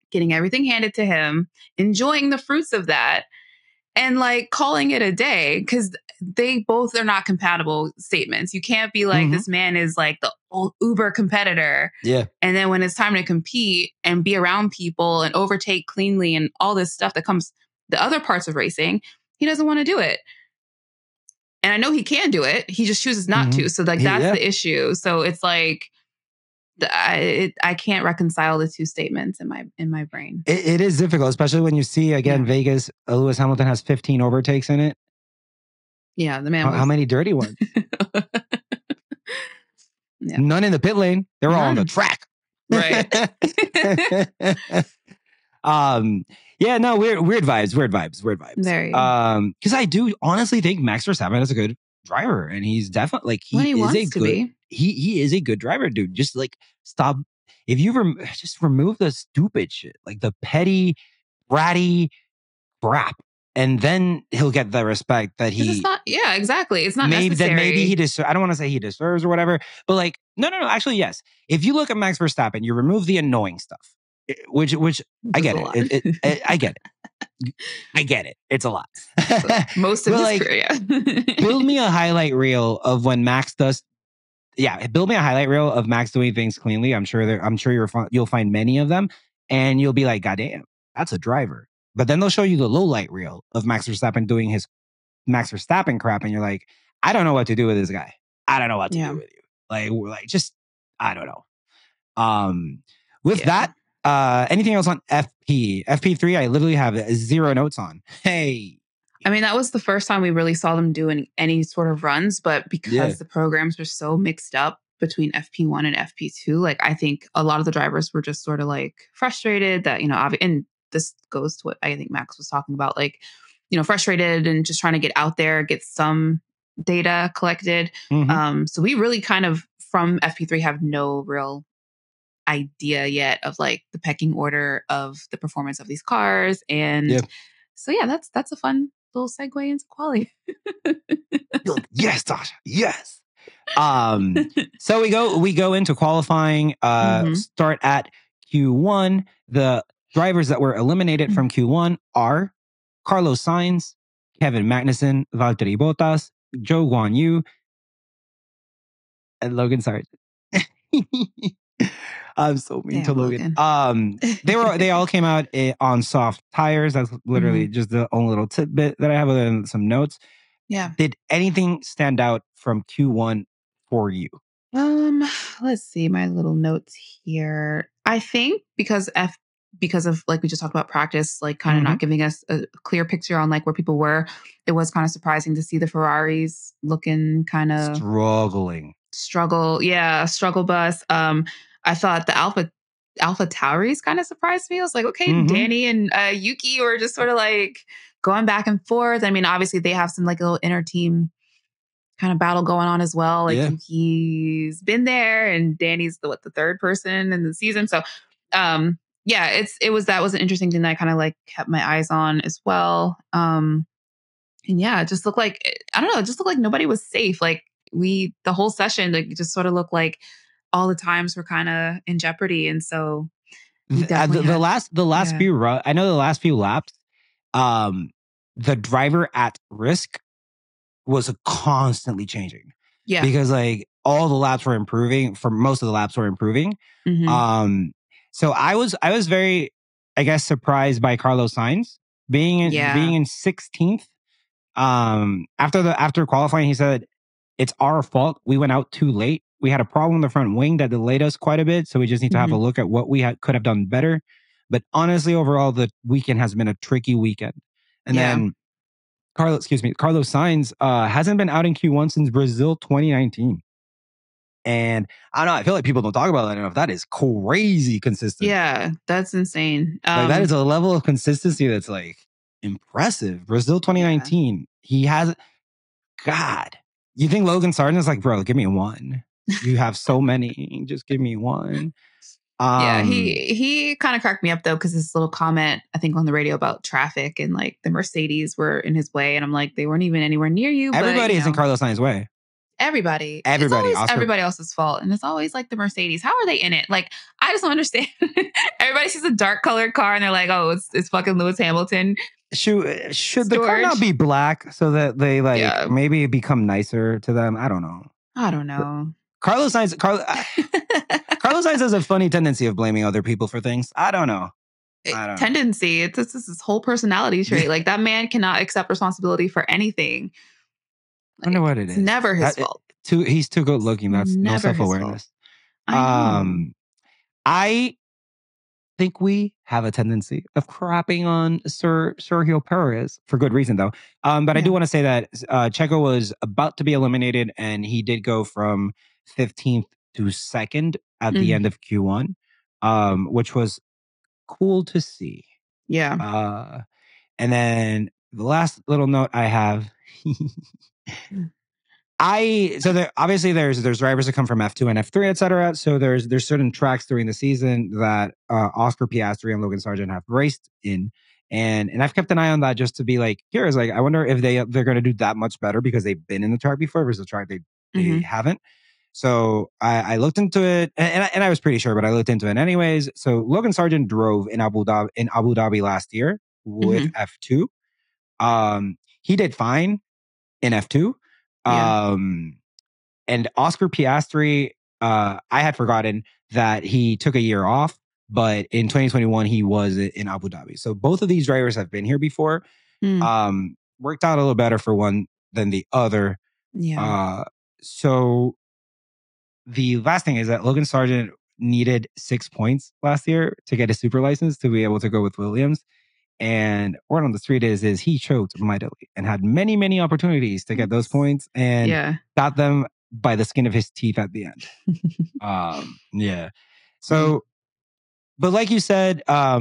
[SPEAKER 2] getting everything handed to him, enjoying the fruits of that, and like calling it a day? Because they both are not compatible statements. You can't be like, this man is like the old uber competitor. And then when it's time to compete and be around people and overtake cleanly and all this stuff that comes, the other parts of racing, he doesn't want to do it. And I know he can do it. He just chooses not to. So like, that's the issue. So it's like, I can't reconcile the two statements in my brain.
[SPEAKER 1] It is difficult, especially when you see again Vegas. Lewis Hamilton has 15 overtakes in it.
[SPEAKER 2] Yeah, the man.
[SPEAKER 1] How many dirty ones? None in the pit lane. They're all on the track.
[SPEAKER 2] Right.
[SPEAKER 1] No, weird vibes.
[SPEAKER 2] Very.
[SPEAKER 1] Because I do honestly think Max Verstappen is a good driver, and he's definitely like he is a good driver, dude. Just like stop if you just remove the stupid shit, like the petty, bratty crap, and then he'll get the respect that he.
[SPEAKER 2] It's not. Yeah, exactly. It's not
[SPEAKER 1] maybe
[SPEAKER 2] necessary.
[SPEAKER 1] That maybe he deserves. I don't want to say he deserves or whatever, but like no. Actually, yes. If you look at Max Verstappen, you remove the annoying stuff. Which I get it. I get it. I get it. It's a lot.
[SPEAKER 2] Most of his career.
[SPEAKER 1] Build me a highlight reel of when Max does. Yeah, build me a highlight reel of Max doing things cleanly. I'm sure you'll find many of them, and you'll be like, "God damn, that's a driver." But then they'll show you the low light reel of Max Verstappen doing his Max Verstappen crap, and you're like, "I don't know what to do with this guy. I don't know what to do with you." Like just I don't know. With that. Anything else on FP? FP3, I literally have 0 notes on. Hey.
[SPEAKER 2] I mean, that was the first time we really saw them doing any sort of runs, but because the programs were so mixed up between FP1 and FP2. Like, I think a lot of the drivers were just sort of like frustrated that, and this goes to what I think Max was talking about, like, frustrated and just trying to get out there, get some data collected. So we really kind of from FP3 have no real idea yet of like the pecking order of the performance of these cars. And so, yeah, that's a fun little segue into quali.
[SPEAKER 1] Yes, Tasha. Yes. So we go into qualifying, start at Q1. The drivers that were eliminated from Q1 are Carlos Sainz, Kevin Magnussen, Valtteri Bottas, Zhou Guanyu, and Logan Sargent. I'm so mean to Logan. They all came out on soft tires. That's literally just the only little tidbit that I have other than some notes.
[SPEAKER 2] Yeah.
[SPEAKER 1] Did anything stand out from Q1 for you?
[SPEAKER 2] Let's see my little notes here. I think because of like we just talked about practice, like kind of not giving us a clear picture on like where people were, it was kind of surprising to see the Ferraris looking kind of struggle bus. I thought the Alpha Tauris kind of surprised me. I was like, okay, Danny and Yuki were just sort of like going back and forth. I mean, obviously they have some like a little inner team kind of battle going on as well. Like Yuki's been there and Danny's the third person in the season. So that was an interesting thing that I kind of like kept my eyes on as well. And yeah, it just looked like, I don't know, it just looked like nobody was safe. Like the whole session, like it just sort of looked like all the times were kind of in jeopardy. And so
[SPEAKER 1] the last few, I know the last few laps, the driver at risk was constantly changing. Yeah. Because like all the laps were improving, for most of the laps were improving. So I was very, I guess, surprised by Carlos Sainz being in 16th. After qualifying, he said, "It's our fault. We went out too late. We had a problem in the front wing that delayed us quite a bit. So we just need to have a look at what we could have done better." But honestly, overall, the weekend has been a tricky weekend. And then Carlos Sainz hasn't been out in Q1 since Brazil 2019. And I don't know, I feel like people don't talk about that enough. That is crazy consistent.
[SPEAKER 2] Yeah, that's insane.
[SPEAKER 1] Like that is a level of consistency that's like impressive. Brazil 2019. He has, God, you think Logan Sargent is like, bro, give me one. You have so many. Just give me one.
[SPEAKER 2] He kind of cracked me up though, because this little comment, I think on the radio about traffic and like the Mercedes were in his way. And I'm like, they weren't even anywhere near you.
[SPEAKER 1] Everybody is in Carlos Sainz's way.
[SPEAKER 2] Everybody. It's always everybody else's fault. And it's always like the Mercedes. How are they in it? Like, I just don't understand. Everybody sees a dark colored car and they're like, oh, it's fucking Lewis Hamilton.
[SPEAKER 1] Should the car not be black so that they like maybe become nicer to them? I don't know. Carlos Sainz has a funny tendency of blaming other people for things. I don't know.
[SPEAKER 2] Tendency. It's his whole personality trait. Like that man cannot accept responsibility for anything.
[SPEAKER 1] I wonder what it is.
[SPEAKER 2] It's never his fault.
[SPEAKER 1] He's too good looking. That's no self-awareness. I think we have a tendency of crapping on Sergio Perez for good reason, though. But I do want to say that Checo was about to be eliminated, and he did go from 15th to 2nd at the end of Q1, which was cool to see.
[SPEAKER 2] Yeah.
[SPEAKER 1] And then the last little note I have. Obviously there's drivers that come from F2 and F3, etc. So there's certain tracks during the season that Oscar Piastri and Logan Sargent have raced in, and I've kept an eye on that just to be like, curious. Like, I wonder if they're going to do that much better because they've been in the track before versus the track they haven't. So I looked into it, and I was pretty sure, but I looked into it anyways. So Logan Sargent drove in Abu Dhabi last year with F2. He did fine in F2. And Oscar Piastri, I had forgotten that he took a year off, but in 2021 he was in Abu Dhabi. So both of these drivers have been here before. Worked out a little better for one than the other. So the last thing is that Logan Sargent needed 6 points last year to get a super license to be able to go with Williams. And word on the street is he choked mightily and had many, many opportunities to get those points and got them by the skin of his teeth at the end. Yeah. So, but like you said, a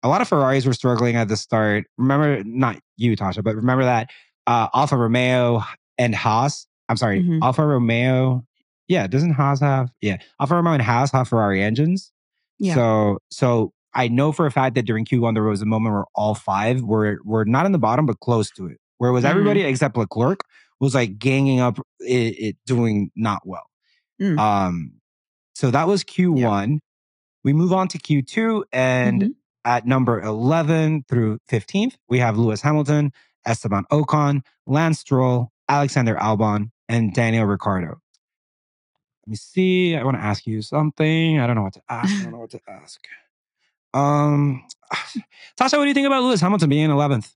[SPEAKER 1] lot of Ferraris were struggling at the start. Remember, not you, Tasha, but remember that Alfa Romeo and Haas. I'm sorry, Alfa Romeo. Yeah, doesn't Haas have? Yeah, Alfa Romeo and Haas have Ferrari engines. Yeah. So I know for a fact that during Q1 there was a moment where all five were not in the bottom but close to it, where it was everybody except Leclerc was like ganging up, it doing not well. So that was Q1. Yeah. We move on to Q2, and at number 11 through 15th, we have Lewis Hamilton, Esteban Ocon, Lance Stroll, Alexander Albon, and Daniel Ricciardo. Let me see. I want to ask you something. I don't know what to ask. Tasha, what do you think about Lewis Hamilton being 11th?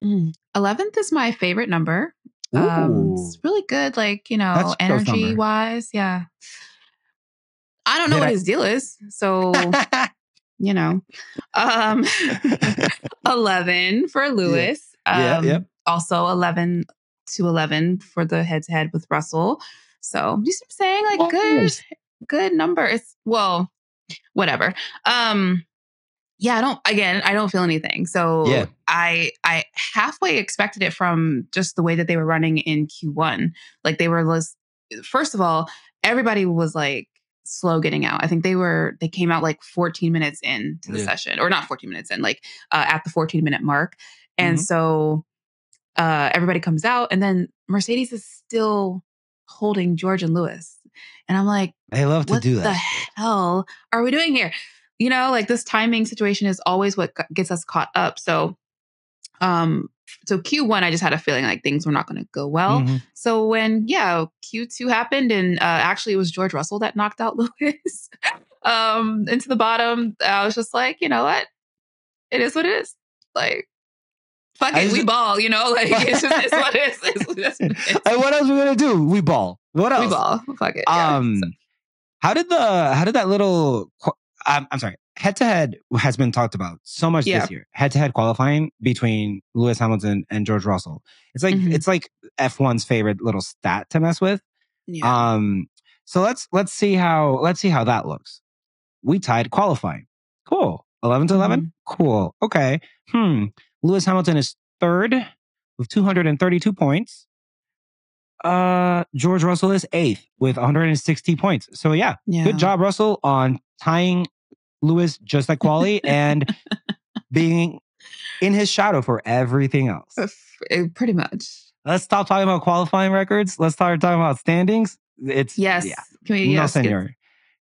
[SPEAKER 2] 11th is my favorite number. It's really good, like, energy-wise. Yeah. I don't know what his deal is. So, 11 for Lewis. Also 11 to 11 for the head-to-head with Russell. So, you see what I'm saying? Like, good number. It's, well, whatever. I don't feel anything. So I halfway expected it from just the way that they were running in Q1. Like first of all, everybody was like slow getting out. I think they came out like 14 minutes into the session, or not 14 minutes in, like at the 14-minute mark. And so everybody comes out, and then Mercedes is still holding George and Lewis. And I'm like,
[SPEAKER 1] they love to do that.
[SPEAKER 2] What the hell are we doing here? Like this timing situation is always what gets us caught up. So, so Q1, I just had a feeling like things were not going to go well. So when, Q2 happened, and actually it was George Russell that knocked out Lewis into the bottom, I was just like, you know what? It is what it is. Like, fuck it, we ball, like it's what it is. It's what it is.
[SPEAKER 1] What else are we going to do? We ball. What else?
[SPEAKER 2] We ball. Fuck it.
[SPEAKER 1] How did that little... I'm sorry. Head-to-head has been talked about so much this year. Head-to-head qualifying between Lewis Hamilton and George Russell. It's like it's like F1's favorite little stat to mess with. Yeah. So let's see how that looks. We tied qualifying. Cool. 11 to 11. Cool. Okay. Lewis Hamilton is third with 232 points. George Russell is 8th with 160 points. So yeah, good job, Russell, on tying Lewis just like quali and being in his shadow for everything else.
[SPEAKER 2] Pretty much.
[SPEAKER 1] Let's stop talking about qualifying records. Let's start talking about standings. It's
[SPEAKER 2] Can we,
[SPEAKER 1] no, senor.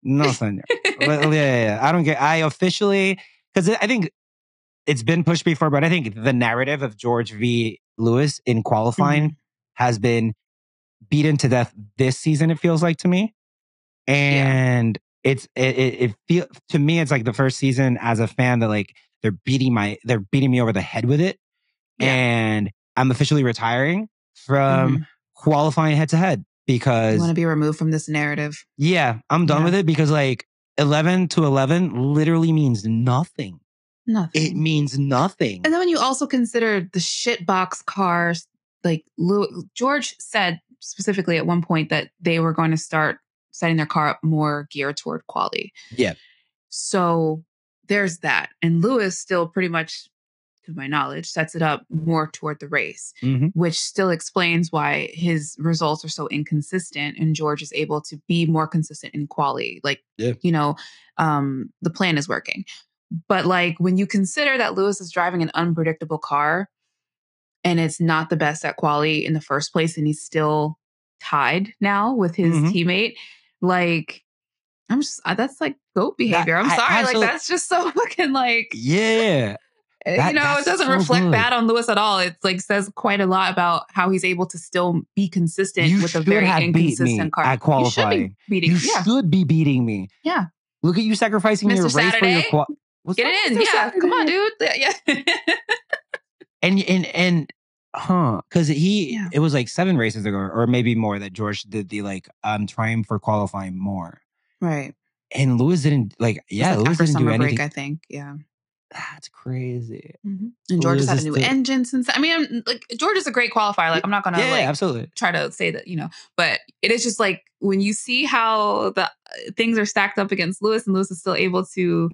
[SPEAKER 1] No, senor. I officially, because I think it's been pushed before, but I think the narrative of George v. Lewis in qualifying has been beaten to death this season, it feels like to me. And it feels to me, it's like the first season as a fan that like they're beating me over the head with it. And I'm officially retiring from qualifying head to head because
[SPEAKER 2] you want to be removed from this narrative.
[SPEAKER 1] Yeah, I'm done with it because like 11 to 11 literally means nothing.
[SPEAKER 2] Nothing.
[SPEAKER 1] It means nothing.
[SPEAKER 2] And then when you also consider the shitbox cars, like George said specifically at one point that they were going to start setting their car up more geared toward quality.
[SPEAKER 1] Yeah.
[SPEAKER 2] So there's that. And Lewis still pretty much, to my knowledge, sets it up more toward the race, which still explains why his results are so inconsistent and George is able to be more consistent in quality. Like, the plan is working. But like when you consider that Lewis is driving an unpredictable car and it's not the best at quality in the first place, and he's still tied now with his teammate, like that's like goat behavior. I'm sorry. Like that's just so fucking like, it doesn't reflect bad on Lewis at all. It's like says quite a lot about how he's able to still be consistent with a very inconsistent car.
[SPEAKER 1] At qualifying.
[SPEAKER 2] You
[SPEAKER 1] should be beating me.
[SPEAKER 2] Yeah.
[SPEAKER 1] Look at you sacrificing
[SPEAKER 2] Mr.
[SPEAKER 1] your
[SPEAKER 2] Saturday,
[SPEAKER 1] race for your
[SPEAKER 2] Get it in. Yeah. Saturday? Come on, dude. Yeah.
[SPEAKER 1] Because it was like 7 races ago, or maybe more, that George did the like, I'm trying for qualifying more.
[SPEAKER 2] Right.
[SPEAKER 1] And Lewis didn't Lewis didn't do anything.
[SPEAKER 2] Break, I think. Yeah.
[SPEAKER 1] That's crazy.
[SPEAKER 2] And George has had a new engine since. I mean, like George is a great qualifier. Like I'm not gonna
[SPEAKER 1] absolutely
[SPEAKER 2] try to say that, but it is just like when you see how the things are stacked up against Lewis, and Lewis is still able to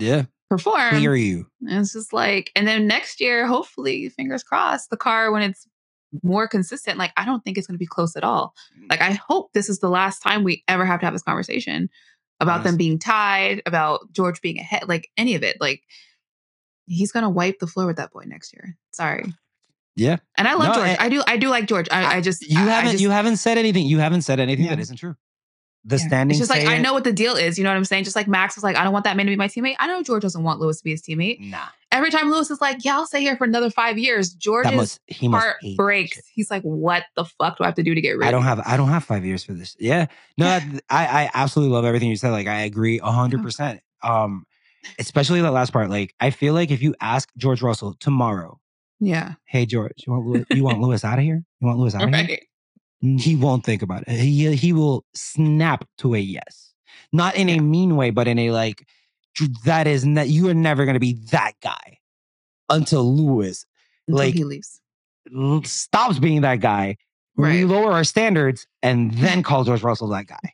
[SPEAKER 2] perform.
[SPEAKER 1] Clear you.
[SPEAKER 2] And it's just like, and then next year, hopefully, fingers crossed, the car when it's more consistent. Like I don't think it's going to be close at all. Like I hope this is the last time we ever have to have this conversation about them being tied, about George being ahead, like any of it, like. He's gonna wipe the floor with that boy next year. Sorry.
[SPEAKER 1] Yeah.
[SPEAKER 2] And I love George. I do like George.
[SPEAKER 1] You haven't said anything. You haven't said anything that isn't true. The standings.
[SPEAKER 2] It's just like I know what the deal is. You know what I'm saying? Just like Max was like, I don't want that man to be my teammate. I know George doesn't want Lewis to be his teammate.
[SPEAKER 1] Nah.
[SPEAKER 2] Every time Lewis is like, yeah, I'll stay here for another 5 years. George's heart breaks. He's like, what the fuck do I have to do to get rid of you?
[SPEAKER 1] I don't have 5 years for this. Yeah. No, I absolutely love everything you said. Like I agree 100%. Especially the last part. Like, I feel like if you ask George Russell tomorrow, hey George, you want Lewis out of here? You want Lewis out of here? He won't think about it. He will snap to a yes, not in a mean way, but in a like you are never going to be that guy until Lewis
[SPEAKER 2] he leaves,
[SPEAKER 1] stops being that guy. We lower our standards and then call George Russell that guy.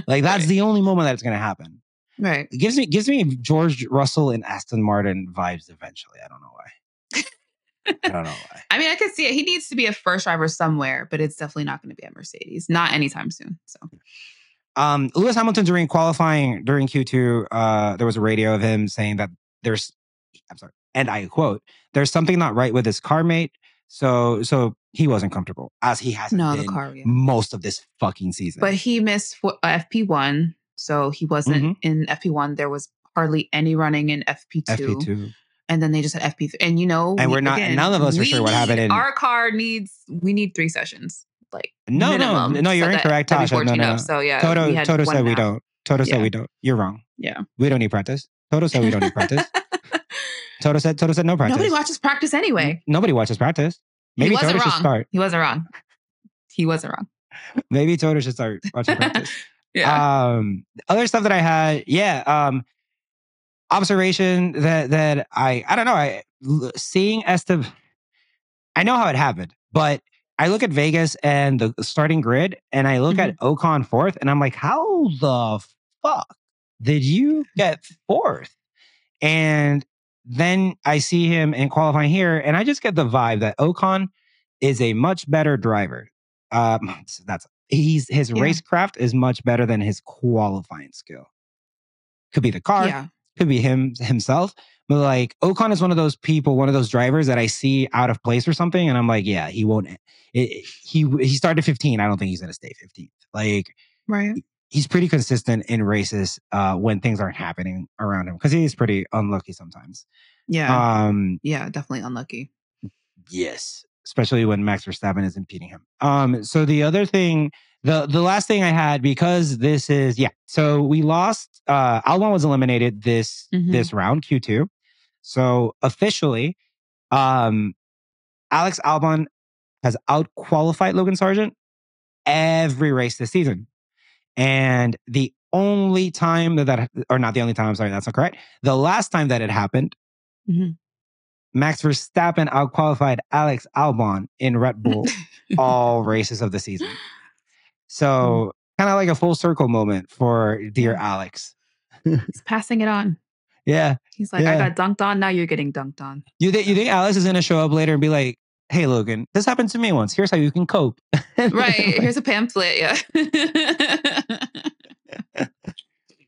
[SPEAKER 1] Like that's the only moment that it's going to happen.
[SPEAKER 2] Right.
[SPEAKER 1] It gives me George Russell and Aston Martin vibes eventually. I don't know why.
[SPEAKER 2] I mean, I could see it. He needs to be a first driver somewhere, but it's definitely not going to be at Mercedes. Not anytime soon. So,
[SPEAKER 1] Lewis Hamilton during qualifying during Q2, there was a radio of him saying that and I quote, "There's something not right with his car mate." So he wasn't comfortable as he hasn't been most of this fucking season.
[SPEAKER 2] But he missed FP1. So he wasn't in FP1. There was hardly any running in FP2. And then they just had FP3. And
[SPEAKER 1] and we're not, and none of us are sure what happened.
[SPEAKER 2] Our car we need 3 sessions. Like
[SPEAKER 1] no, you're incorrect, Tasha. No.
[SPEAKER 2] So yeah,
[SPEAKER 1] Toto said we don't. Toto said we don't. You're wrong.
[SPEAKER 2] Yeah,
[SPEAKER 1] we don't need practice. Toto said we don't need practice. Toto said no practice.
[SPEAKER 2] Nobody watches practice anyway.
[SPEAKER 1] Nobody watches practice. Maybe Toto should start.
[SPEAKER 2] He wasn't wrong.
[SPEAKER 1] Maybe Toto should start watching practice.
[SPEAKER 2] Yeah.
[SPEAKER 1] Other stuff that I had, observation that I don't know. Seeing Esteban, I know how it happened, but I look at Vegas and the starting grid, and I look at Ocon 4th, and I'm like, how the fuck did you get 4th? And then I see him in qualifying here, and I just get the vibe that Ocon is a much better driver. His racecraft is much better than his qualifying skill. Could be the car, could be himself, but like Ocon is one of those people, one of those drivers that I see out of place or something, and I'm like, yeah, he won't. He started 15. I don't think he's gonna stay 15th. Like, he's pretty consistent in races when things aren't happening around him because he is pretty unlucky sometimes.
[SPEAKER 2] Yeah, definitely unlucky.
[SPEAKER 1] Yes. Especially when Max Verstappen is impeding him. So the other thing, the last thing I had, because this is, so we lost, Albon was eliminated this round, Q2. So officially, Alex Albon has out-qualified Logan Sargent every race this season. And the only time or not the only time, I'm sorry, that's not correct. The last time that it happened, Max Verstappen outqualified Alex Albon in Red Bull all races of the season. So kind of like a full circle moment for dear Alex.
[SPEAKER 2] He's passing it on.
[SPEAKER 1] Yeah.
[SPEAKER 2] He's like, I got dunked on, now you're getting dunked on.
[SPEAKER 1] You think Alex is going to show up later and be like, hey, Logan, this happened to me once. Here's how you can cope.
[SPEAKER 2] Right. Here's a pamphlet. Yeah.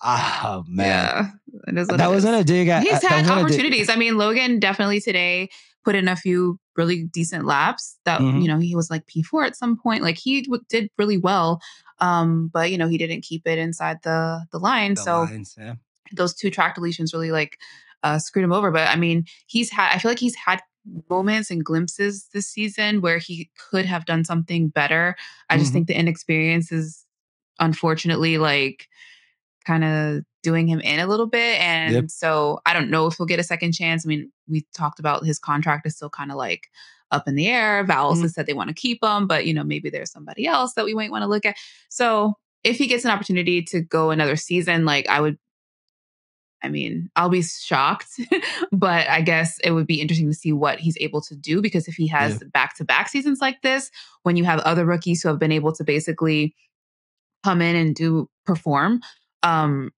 [SPEAKER 1] Oh, man.
[SPEAKER 2] Yeah.
[SPEAKER 1] That wasn't a dig.
[SPEAKER 2] He's had opportunities. I mean, Logan definitely today put in a few really decent laps that, he was like P4 at some point. Like he did really well. But, he didn't keep it inside the line. Those 2 track deletions really like screwed him over. But I mean, I feel like he's had moments and glimpses this season where he could have done something better. I just think the inexperience is unfortunately like kind of doing him in a little bit. And so I don't know if he'll get a second chance. I mean, we talked about his contract is still kind of like up in the air. Vowels has said they want to keep him, but maybe there's somebody else that we might want to look at. So if he gets an opportunity to go another season, like I would I mean, I'll be shocked, but I guess it would be interesting to see what he's able to do, because if he has back-to-back seasons like this, when you have other rookies who have been able to basically come in and perform, I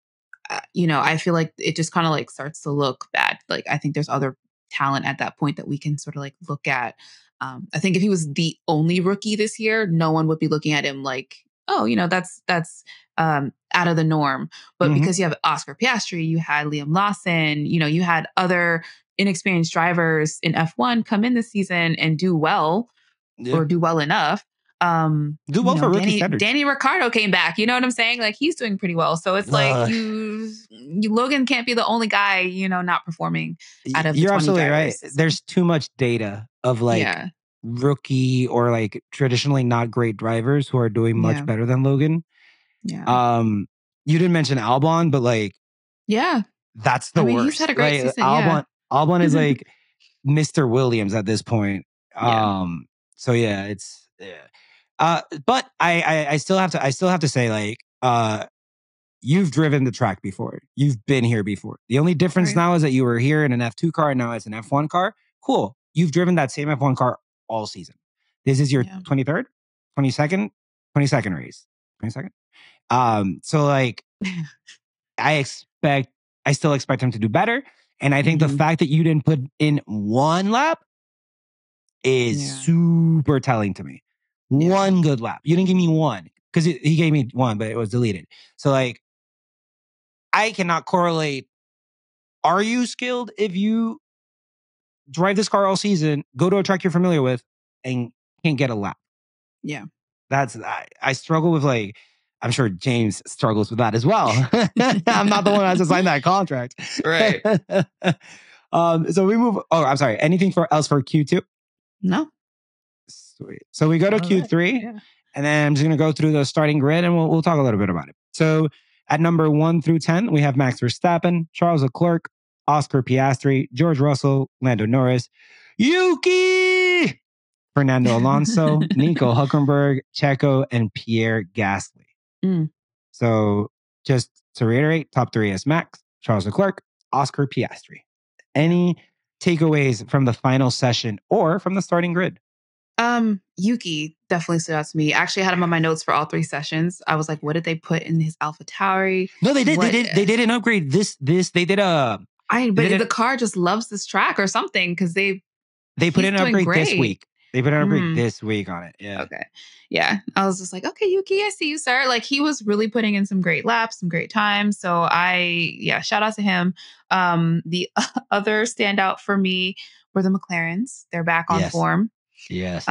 [SPEAKER 2] feel like it just kind of like starts to look bad. Like, I think there's other talent at that point that we can sort of like look at. I think if he was the only rookie this year, no one would be looking at him like, oh, that's out of the norm. But because you have Oscar Piastri, you had Liam Lawson, you had other inexperienced drivers in F1 come in this season and do well or do well enough.
[SPEAKER 1] Do well for rookie standards.
[SPEAKER 2] Danny Ricciardo came back. You know what I'm saying? Like, he's doing pretty well. So it's like Logan can't be the only guy, not performing out of the 20
[SPEAKER 1] You're absolutely
[SPEAKER 2] drivers.
[SPEAKER 1] right. There's too much data of like rookie or like traditionally not great drivers who are doing much better than Logan.
[SPEAKER 2] Yeah.
[SPEAKER 1] You didn't mention Albon, but like, that's the worst.
[SPEAKER 2] He's had a great season.
[SPEAKER 1] Albon is like Mr. Williams at this point. So it's. But I still have to say, like, you've driven the track before. You've been here before. The only difference now is that you were here in an F2 car and now it's an F1 car. Cool. You've driven that same F1 car all season. This is your 23rd, 22nd race. 22nd. So like, I still expect him to do better. And I think the fact that you didn't put in one lap is super telling to me. One good lap. You didn't give me one, because he gave me one, but it was deleted. So like, I cannot correlate. Are you skilled if you drive this car all season, go to a track you're familiar with, and can't get a lap?
[SPEAKER 2] Yeah.
[SPEAKER 1] I struggle with, like, I'm sure James struggles with that as well. I'm not the one who has to sign that contract.
[SPEAKER 2] Right.
[SPEAKER 1] So we move. Oh, I'm sorry. Anything else for Q2?
[SPEAKER 2] No.
[SPEAKER 1] Sweet. So we go to Q3, and then I'm just going to go through the starting grid, and we'll talk a little bit about it. So at number 1 through 10, we have Max Verstappen, Charles Leclerc, Oscar Piastri, George Russell, Lando Norris, Yuki, Fernando Alonso, Nico Hülkenberg, Checo, and Pierre Gasly. So just to reiterate, top 3 is Max, Charles Leclerc, Oscar Piastri. Any takeaways from the final session or from the starting grid?
[SPEAKER 2] Yuki definitely stood out to me. Actually, I had him on my notes for all 3 sessions. I was like, what did they put in his AlphaTauri?
[SPEAKER 1] No, they did. They did an upgrade. They did a.
[SPEAKER 2] The car just loves this track or something, because they
[SPEAKER 1] put in an upgrade this week. They put an upgrade this week on it. Yeah.
[SPEAKER 2] Okay. Yeah. I was just like, okay, Yuki, I see you, sir. Like, he was really putting in some great laps, some great times. So shout out to him. The other standout for me were the McLarens. They're back on form.
[SPEAKER 1] Yes.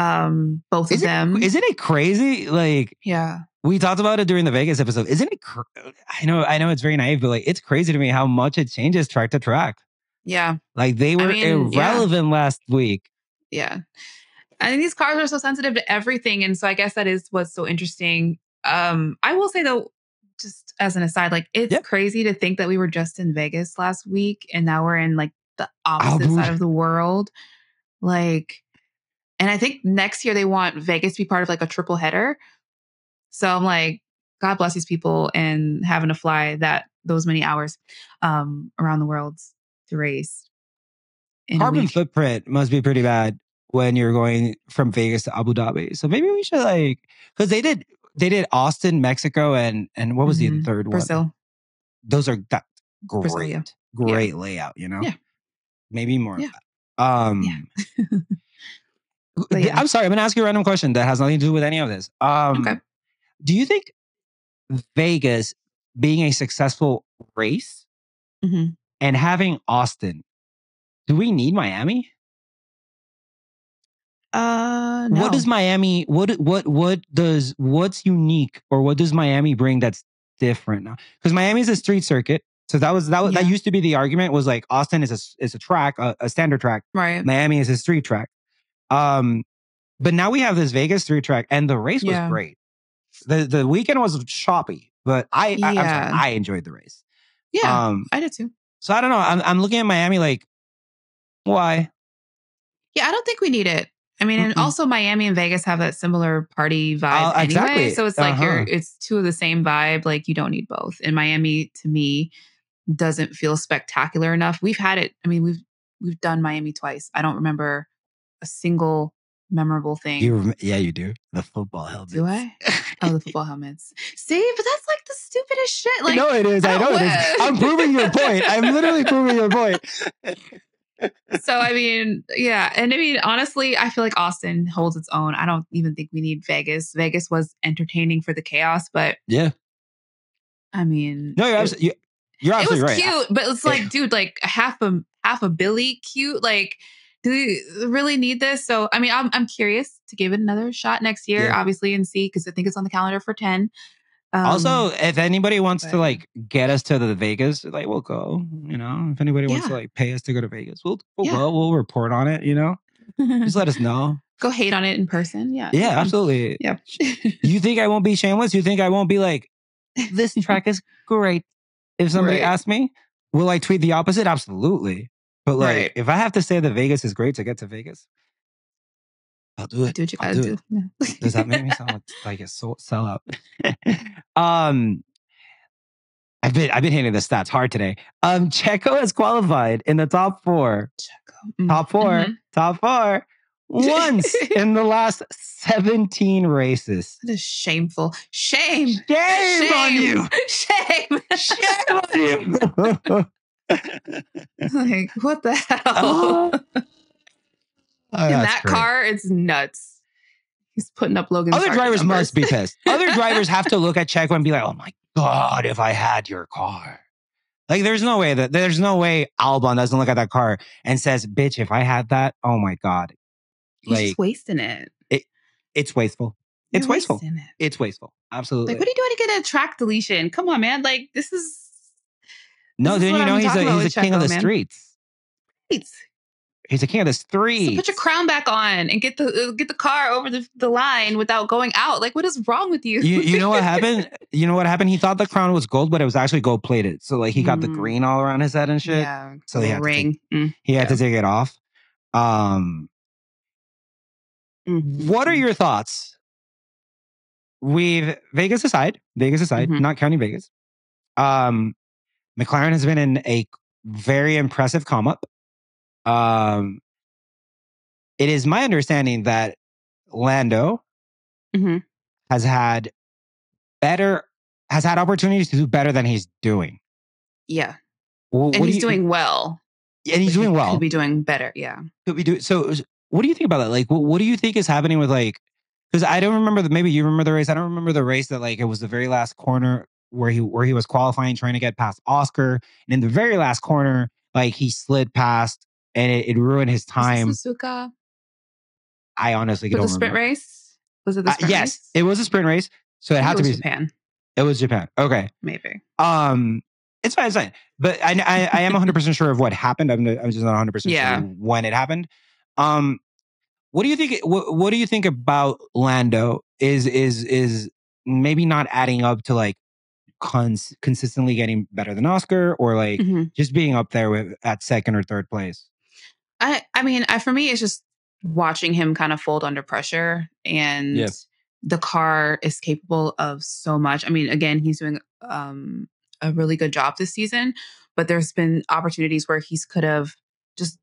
[SPEAKER 2] Both of them.
[SPEAKER 1] Isn't it crazy? Like, we talked about it during the Vegas episode. Isn't it? I know it's very naive, but like, it's crazy to me how much it changes track to track.
[SPEAKER 2] Yeah.
[SPEAKER 1] Like, they were irrelevant last week.
[SPEAKER 2] Yeah. I think these cars are so sensitive to everything. And so I guess that is what's so interesting. I will say, though, just as an aside, like, it's crazy to think that we were just in Vegas last week and now we're in like the opposite side of the world. Like, and I think next year they want Vegas to be part of like a triple header. So I'm like, God bless these people and having to fly those many hours around the world to race.
[SPEAKER 1] Carbon footprint must be pretty bad when you're going from Vegas to Abu Dhabi. So maybe we should, like, because they did Austin, Mexico, and what was the third one?
[SPEAKER 2] Brazil.
[SPEAKER 1] Those are that great,
[SPEAKER 2] Brazil,
[SPEAKER 1] great layout. Yeah, maybe more of that. I'm sorry, I'm going to ask you a random question that has nothing to do with any of this.
[SPEAKER 2] Okay.
[SPEAKER 1] Do you think Vegas being a successful race and having Austin, do we need Miami?
[SPEAKER 2] No.
[SPEAKER 1] What does Miami? What's unique, or what does Miami bring that's different now? Because Miami is a street circuit, so that used to be the argument, was like Austin is a track, a standard track.
[SPEAKER 2] Right.
[SPEAKER 1] Miami is a street track. But now we have this Vegas street track, and the race was great. The weekend was choppy, but I enjoyed the race.
[SPEAKER 2] Yeah, I did too.
[SPEAKER 1] So I don't know. I'm looking at Miami like, why?
[SPEAKER 2] Yeah, I don't think we need it. I mean, and also Miami and Vegas have that similar party vibe anyway.
[SPEAKER 1] Exactly.
[SPEAKER 2] So it's like it's two of the same vibe. Like, you don't need both. In Miami, to me, doesn't feel spectacular enough. We've had it. I mean, we've done Miami twice. I don't remember a single memorable thing.
[SPEAKER 1] Yeah, you do. The football helmets.
[SPEAKER 2] Do I? Oh, the football helmets. See, but that's like the stupidest shit. Like,
[SPEAKER 1] no, it is. I know it is. I'm proving your point. I'm literally proving your point.
[SPEAKER 2] So, I mean, yeah. And I mean, honestly, I feel like Austin holds its own. I don't even think we need Vegas. Vegas was entertaining for the chaos, but
[SPEAKER 1] yeah.
[SPEAKER 2] I mean,
[SPEAKER 1] no, you're absolutely right.
[SPEAKER 2] Cute, but it's like, dude, like half a Billy cute. Like, do we really need this? So, I mean, I'm curious to give it another shot next year, obviously, and see, because I think it's on the calendar for 10.
[SPEAKER 1] Also, if anybody wants to like get us to the Vegas, like we'll go. You know, if anybody wants to like pay us to go to Vegas, we'll go. We'll report on it. You know, just let us know.
[SPEAKER 2] Go hate on it in person. Yeah.
[SPEAKER 1] Yeah, absolutely.
[SPEAKER 2] Yeah.
[SPEAKER 1] You think I won't be shameless? You think I won't be like, this track is great? If somebody asks me, will I tweet the opposite? Absolutely. But like, if I have to say that Vegas is great to get to Vegas, I'll do it.
[SPEAKER 2] Do what you gotta do.
[SPEAKER 1] Yeah. Does that make me sound like a sellout? I've been hitting the stats hard today. Checo has qualified in the top 4. Top 4. Top 4. Once in the last 17 races.
[SPEAKER 2] That is shameful. Shame
[SPEAKER 1] on you.
[SPEAKER 2] Shame
[SPEAKER 1] on you.
[SPEAKER 2] Like, what the hell? In that car, it's nuts. He's putting up Logan's
[SPEAKER 1] Other drivers must be pissed. Other drivers have to look at Checo and be like, oh my God, if I had your car. Like, there's no way Albon doesn't look at that car and says, bitch, if I had that, oh my God.
[SPEAKER 2] He's just wasting it.
[SPEAKER 1] It's wasteful. It's wasteful. It's wasteful. Absolutely.
[SPEAKER 2] Like, what are you doing to get a track deletion? Come on, man. Like, this is...
[SPEAKER 1] No, didn't you know he's a king of the streets? He's a king of the streets.
[SPEAKER 2] So put your crown back on and get the car over the line without going out. Like, what is wrong with you?
[SPEAKER 1] You know what happened? You know what happened? He thought the crown was gold, but it was actually gold plated. So like he got the green all around his head and shit.
[SPEAKER 2] Yeah.
[SPEAKER 1] So he had
[SPEAKER 2] ring.
[SPEAKER 1] He had to take it off. What are your thoughts? Vegas aside, not counting Vegas. McLaren has been in a very impressive come up. It is my understanding that Lando has had opportunities to do better than he's doing.
[SPEAKER 2] Yeah. And he's doing well.
[SPEAKER 1] And he's doing well.
[SPEAKER 2] Could be doing better. Yeah.
[SPEAKER 1] So what do you think about that? Like, what do you think is happening with like, because I don't remember maybe you remember the race. I don't remember the race that like it was the very last corner where he was qualifying, trying to get past Oscar. And in the very last corner, like he slid past and it ruined his time.
[SPEAKER 2] Was it Suzuka?
[SPEAKER 1] I honestly don't remember.
[SPEAKER 2] The sprint race? Was it the sprint race?
[SPEAKER 1] Yes, it was a sprint race. So it had to be
[SPEAKER 2] Japan.
[SPEAKER 1] It was Japan. Okay.
[SPEAKER 2] Maybe.
[SPEAKER 1] It's fine. But I am 100% sure of what happened. I'm just not 100% sure when it happened. What do you think? What do you think about Lando? Is maybe not adding up to like consistently getting better than Oscar, or like just being up there at second or third place?
[SPEAKER 2] I mean, for me, it's just watching him kind of fold under pressure, and the car is capable of so much. I mean, again, he's doing a really good job this season, but there's been opportunities where he's could have just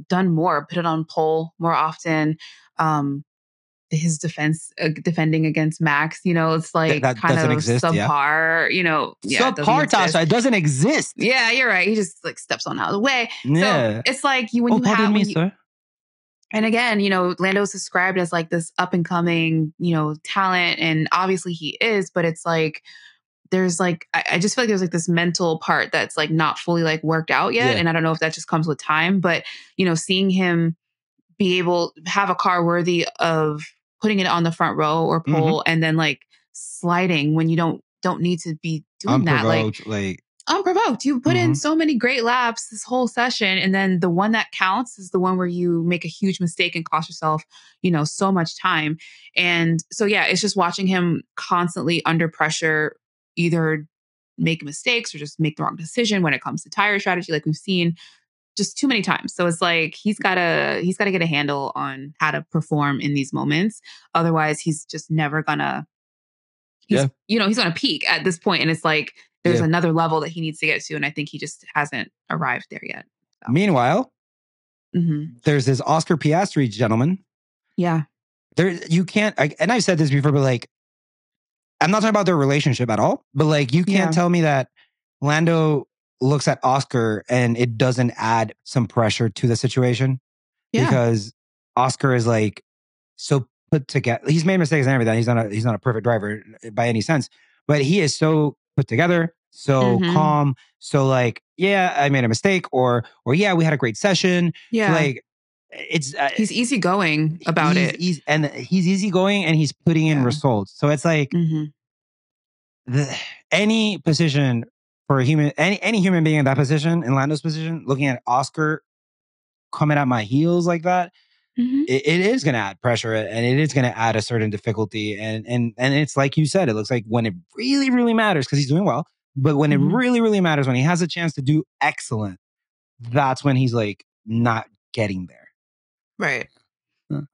[SPEAKER 2] done more, put it on pole more often. His defending against Max, you know, it's like that kind of exist, subpar, you know.
[SPEAKER 1] Subpar, Tasha, it doesn't exist.
[SPEAKER 2] Yeah, you're right. He just like steps on out of the way. Yeah. So it's like sir. And again, you know, Lando's described as like this up and coming, you know, talent, and obviously he is, but it's like there's like I just feel like there's like this mental part that's like not fully like worked out yet, and I don't know if that just comes with time, but you know, seeing him be able to have a car worthy of putting it on the front row or pole and then like sliding when you don't need to be doing that. Like unprovoked. You put in so many great laps this whole session, and then the one that counts is the one where you make a huge mistake and cost yourself, you know, so much time. And so, yeah, it's just watching him constantly under pressure, either make mistakes or just make the wrong decision when it comes to tire strategy, like we've seen just too many times. So it's like he's gotta get a handle on how to perform in these moments. Otherwise, he's just never gonna. You know, he's gonna peak at this point, and it's like there's another level that he needs to get to. And I think he just hasn't arrived there yet.
[SPEAKER 1] So. Meanwhile, there's this Oscar Piastri gentleman.
[SPEAKER 2] Yeah.
[SPEAKER 1] You can't, and I've said this before, but like, I'm not talking about their relationship at all, but like, you can't tell me that Lando looks at Oscar and it doesn't add some pressure to the situation. Yeah. Because Oscar is like so put together. He's made mistakes and everything. He's not a perfect driver by any sense, but he is so put together, so calm. So like, yeah, I made a mistake, or yeah, we had a great session. Yeah. So like, it's
[SPEAKER 2] he's easygoing about it.
[SPEAKER 1] He's easygoing and he's putting in results. So it's like any position for a human, any human being in that position, in Lando's position, looking at Oscar coming at my heels like that, it is going to add pressure and it is going to add a certain difficulty. And it's like you said, it looks like when it really, really matters, because he's doing well, but when it really, really matters, when he has a chance to do excellent, that's when he's like not getting there.
[SPEAKER 2] Right.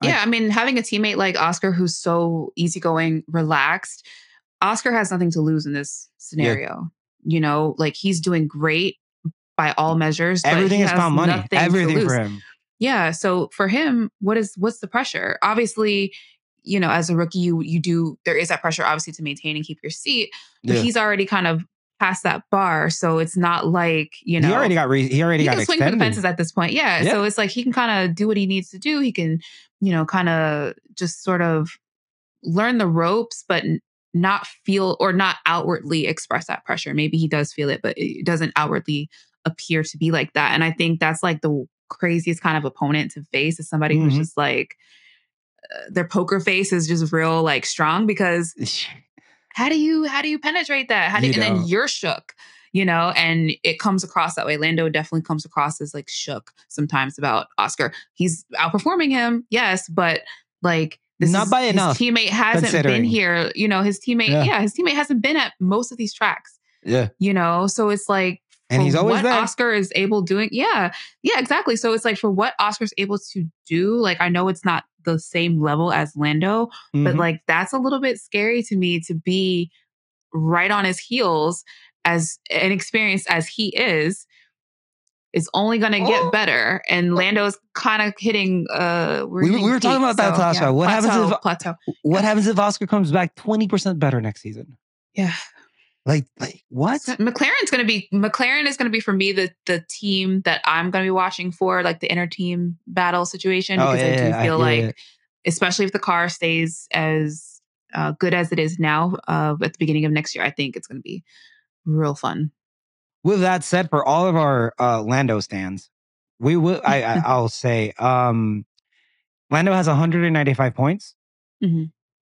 [SPEAKER 2] Yeah. I mean, having a teammate like Oscar, who's so easygoing, relaxed, Oscar has nothing to lose in this scenario. You know, like he's doing great by all measures.
[SPEAKER 1] Everything is about money. Everything for him.
[SPEAKER 2] Yeah. So for him, what's the pressure? Obviously, you know, as a rookie, there is that pressure obviously to maintain and keep your seat, but he's already kind of past that bar. So it's not like, you know,
[SPEAKER 1] he already got
[SPEAKER 2] swing for the fences at this point. Yeah. So it's like, he can kind of do what he needs to do. He can, you know, kind of just sort of learn the ropes, but not feel or not outwardly express that pressure. Maybe he does feel it, but it doesn't outwardly appear to be like that. And I think that's like the craziest kind of opponent to face, is somebody who's just like, their poker face is just real like strong, because how do you penetrate that? And then you're shook, you know, and it comes across that way. Lando definitely comes across as like shook sometimes about Oscar. He's outperforming him, yes, but like
[SPEAKER 1] not by enough.
[SPEAKER 2] His teammate hasn't been here, you know. His teammate hasn't been at most of these tracks. Yeah, you know, so it's like,
[SPEAKER 1] and he's always there.
[SPEAKER 2] Oscar is able doing, exactly. So it's like, for what Oscar's able to do, like, I know it's not the same level as Lando, but like, that's a little bit scary to me, to be right on his heels, as inexperienced as he is only going to get better. And Lando's kind of hitting,
[SPEAKER 1] we were talking about that, Tasha. Yeah, what happens if Oscar comes back 20% better next season?
[SPEAKER 2] Yeah.
[SPEAKER 1] Like what?
[SPEAKER 2] McLaren is going to be for me the team that I'm going to be watching for, like the inter team battle situation, because I do feel like, especially if the car stays as good as it is now at the beginning of next year, I think it's going to be real fun.
[SPEAKER 1] With that said, for all of our Lando stands, we will. I'll say Lando has 195 points.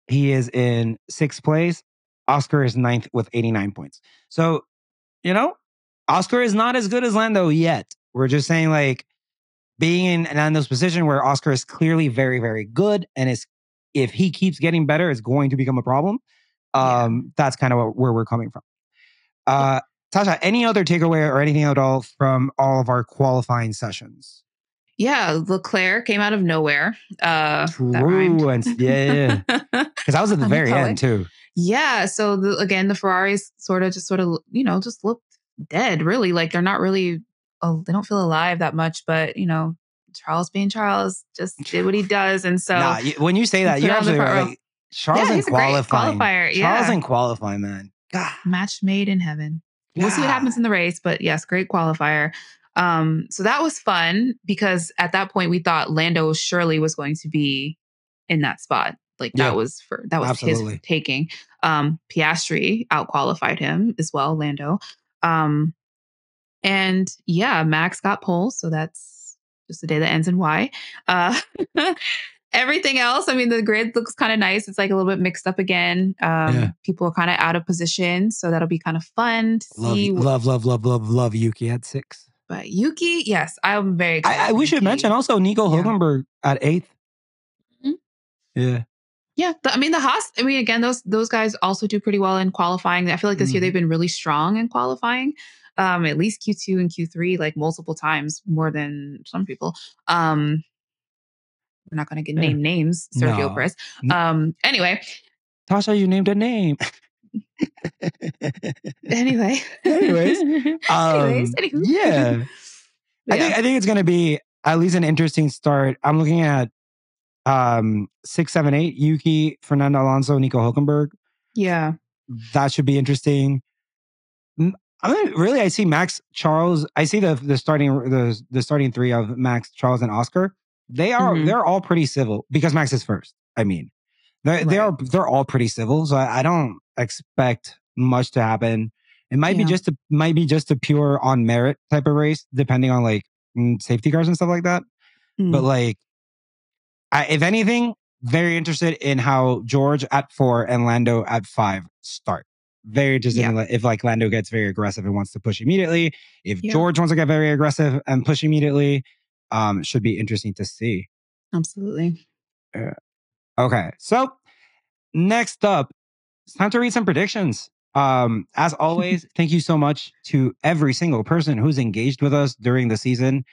[SPEAKER 1] He is in 6th place. Oscar is 9th with 89 points. So, you know, Oscar is not as good as Lando yet. We're just saying, like, being in Lando's position where Oscar is clearly very, very good, and if he keeps getting better, it's going to become a problem. That's kind of where we're coming from. Tasha, any other takeaway or anything at all from all of our qualifying sessions?
[SPEAKER 2] Yeah, Leclerc came out of nowhere.
[SPEAKER 1] True. Yeah. Because I was at the very end too.
[SPEAKER 2] Yeah. So again, the Ferraris sort of, you know, just looked dead, really. Like, they're not really, they don't feel alive that much, but, you know, Charles being Charles just did what he does. And so
[SPEAKER 1] when you say that, you're absolutely right. Like, Charles in qualifying.
[SPEAKER 2] Charles
[SPEAKER 1] in qualifying, man. God.
[SPEAKER 2] Match made in heaven. We'll see what happens in the race, but yes, great qualifier. So that was fun, because at that point we thought Lando surely was going to be in that spot. Like that was his taking. Piastri out-qualified him as well, Lando. And yeah, Max got pole, so that's just a day that ends in Y. Everything else, I mean, the grid looks kind of nice. It's like a little bit mixed up again. People are kind of out of position, so that'll be kind of fun to see.
[SPEAKER 1] Love Yuki at 6.
[SPEAKER 2] But Yuki, yes, I'm very excited.
[SPEAKER 1] We should mention also Nico Hulkenberg at 8th. Yeah.
[SPEAKER 2] Yeah, I mean, the Haas, I mean, again, those guys also do pretty well in qualifying. I feel like this year they've been really strong in qualifying. At least Q2 and Q3, like multiple times more than some people. We're not going to name names, Sergio Perez. Anyway.
[SPEAKER 1] Tasha, you named a name.
[SPEAKER 2] Anyways.
[SPEAKER 1] Anywho. Yeah. I think it's going to be at least an interesting start. I'm looking at 6, 7, 8, Yuki, Fernando Alonso, Nico Hülkenberg.
[SPEAKER 2] Yeah.
[SPEAKER 1] That should be interesting. I see Max, Charles. I see the starting three of Max, Charles, and Oscar. They're all pretty civil because Max is first. I mean, they're all pretty civil. So I don't expect much to happen. It might be just a pure on merit type of race, depending on like safety cars and stuff like that. But like, if anything, very interested in how George at 4 and Lando at 5 start. Very interested in if like Lando gets very aggressive and wants to push immediately. If George wants to get very aggressive and push immediately, should be interesting to see.
[SPEAKER 2] Absolutely.
[SPEAKER 1] Okay, so next up, it's time to read some predictions. As always, thank you so much to every single person who's engaged with us during the season.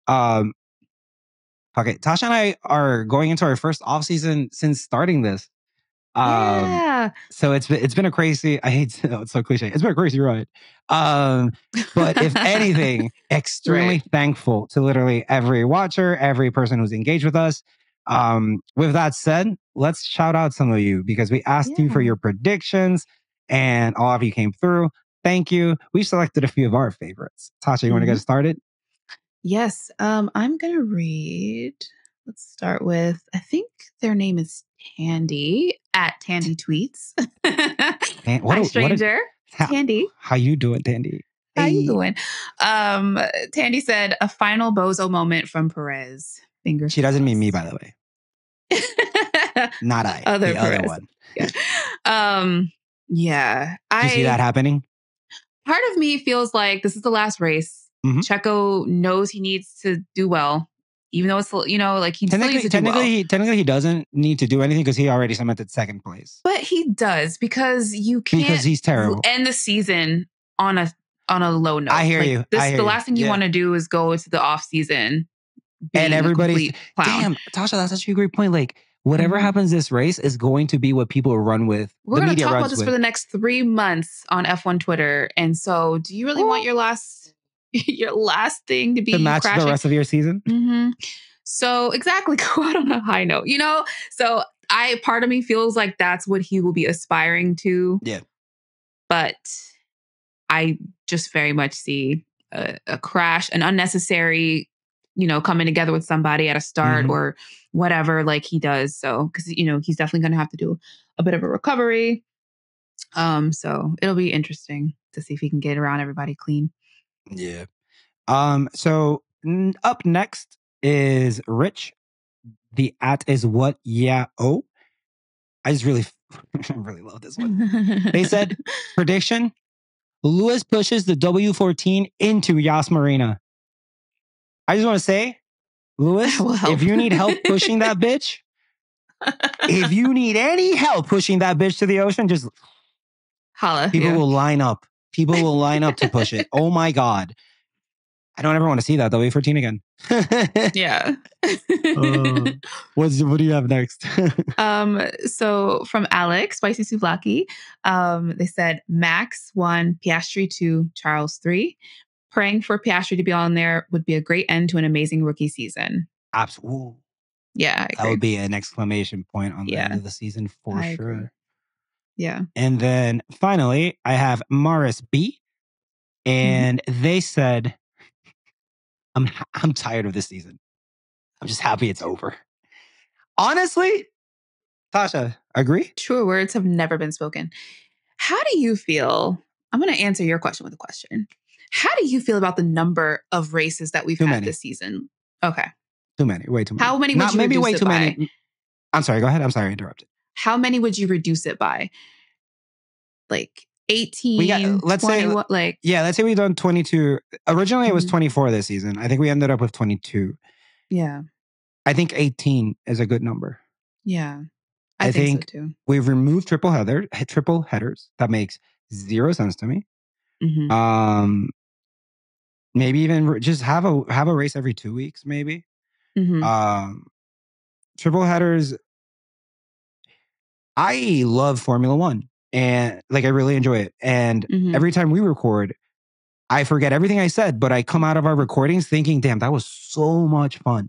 [SPEAKER 1] Okay, Tasha and I are going into our first off season since starting this. So it's been a crazy. I hate it's so cliche. It's been a crazy ride. But if anything, extremely thankful to literally every watcher, every person who's engaged with us. With that said, let's shout out some of you because we asked you for your predictions, and all of you came through. Thank you. We selected a few of our favorites. Tasha, you want to get started?
[SPEAKER 2] Yes. I'm gonna read. Let's start with, I think their name is Tandy at Tandy Tweets. Hi, stranger. Tandy.
[SPEAKER 1] How you doing, Tandy?
[SPEAKER 2] How you doing? Tandy said, a final bozo moment from Perez. Fingers
[SPEAKER 1] She doesn't mean me, by the way. Not I. The other one.
[SPEAKER 2] Yeah.
[SPEAKER 1] Do you see that happening?
[SPEAKER 2] Part of me feels like this is the last race. Checo knows he needs to do well. Even though it's, like he still needs to do well.
[SPEAKER 1] Technically, he doesn't need to do anything because he already cemented second place.
[SPEAKER 2] But he does because you can't.
[SPEAKER 1] Because he's terrible.
[SPEAKER 2] End the season on a low note.
[SPEAKER 1] I hear you.
[SPEAKER 2] The last thing you want to do is go into the off season
[SPEAKER 1] and everybody's damn. Tasha, that's such a great point. Like whatever happens this race is going to be what people run with.
[SPEAKER 2] We're going to talk about this for the next 3 months on F1 Twitter. And so, do you really want your last thing to be
[SPEAKER 1] to match
[SPEAKER 2] crashing
[SPEAKER 1] the rest of your season?
[SPEAKER 2] So exactly, go out on a high note, So part of me feels like that's what he will be aspiring to.
[SPEAKER 1] Yeah.
[SPEAKER 2] But I just very much see a crash, an unnecessary, coming together with somebody at a start or whatever, like he does. So, because, he's definitely going to have to do a bit of a recovery. So it'll be interesting to see if he can get around everybody clean.
[SPEAKER 1] Yeah. So up next is Rich. The @ is what? Yeah. Oh, I just really love this one. They said prediction: Lewis pushes the W14 into Yas Marina. I just want to say, Lewis, if you need help pushing that bitch, if you need any help pushing that bitch to the ocean, just
[SPEAKER 2] holla.
[SPEAKER 1] People will line up. People will line up to push it. Oh my God. I don't ever want to see that W14 again.
[SPEAKER 2] Yeah.
[SPEAKER 1] What do you have next?
[SPEAKER 2] So from Alex, Spicy Souvlaki, they said Max 1, Piastri 2, Charles 3. Praying for Piastri to be on there would be a great end to an amazing rookie season.
[SPEAKER 1] Absolutely.
[SPEAKER 2] Yeah,
[SPEAKER 1] that would be an exclamation point on the end of the season for sure.
[SPEAKER 2] Agree. Yeah.
[SPEAKER 1] And then finally, I have Morris B. And they said, I'm tired of this season. I'm just happy it's over. Honestly, Tasha, agree?
[SPEAKER 2] True words have never been spoken. How do you feel? I'm going to answer your question with a question. How do you feel about the number of races that we've had this season? Okay.
[SPEAKER 1] Too many. Way too many.
[SPEAKER 2] How many would you reduce it by? Many.
[SPEAKER 1] I'm sorry. Go ahead. I'm sorry. I interrupted.
[SPEAKER 2] How many would you reduce it by? Like 18,
[SPEAKER 1] let's 20,
[SPEAKER 2] say,
[SPEAKER 1] let's say we've done 22. Originally, it was 24 this season. I think we ended up with 22.
[SPEAKER 2] Yeah.
[SPEAKER 1] I think 18 is a good number.
[SPEAKER 2] Yeah. I think so too.
[SPEAKER 1] We've removed triple headers. That makes zero sense to me. Maybe even just have a race every 2 weeks, maybe. Triple headers. I love Formula One. and like I really enjoy it. And every time we record, I forget everything I said, but I come out of our recordings thinking, damn, that was so much fun.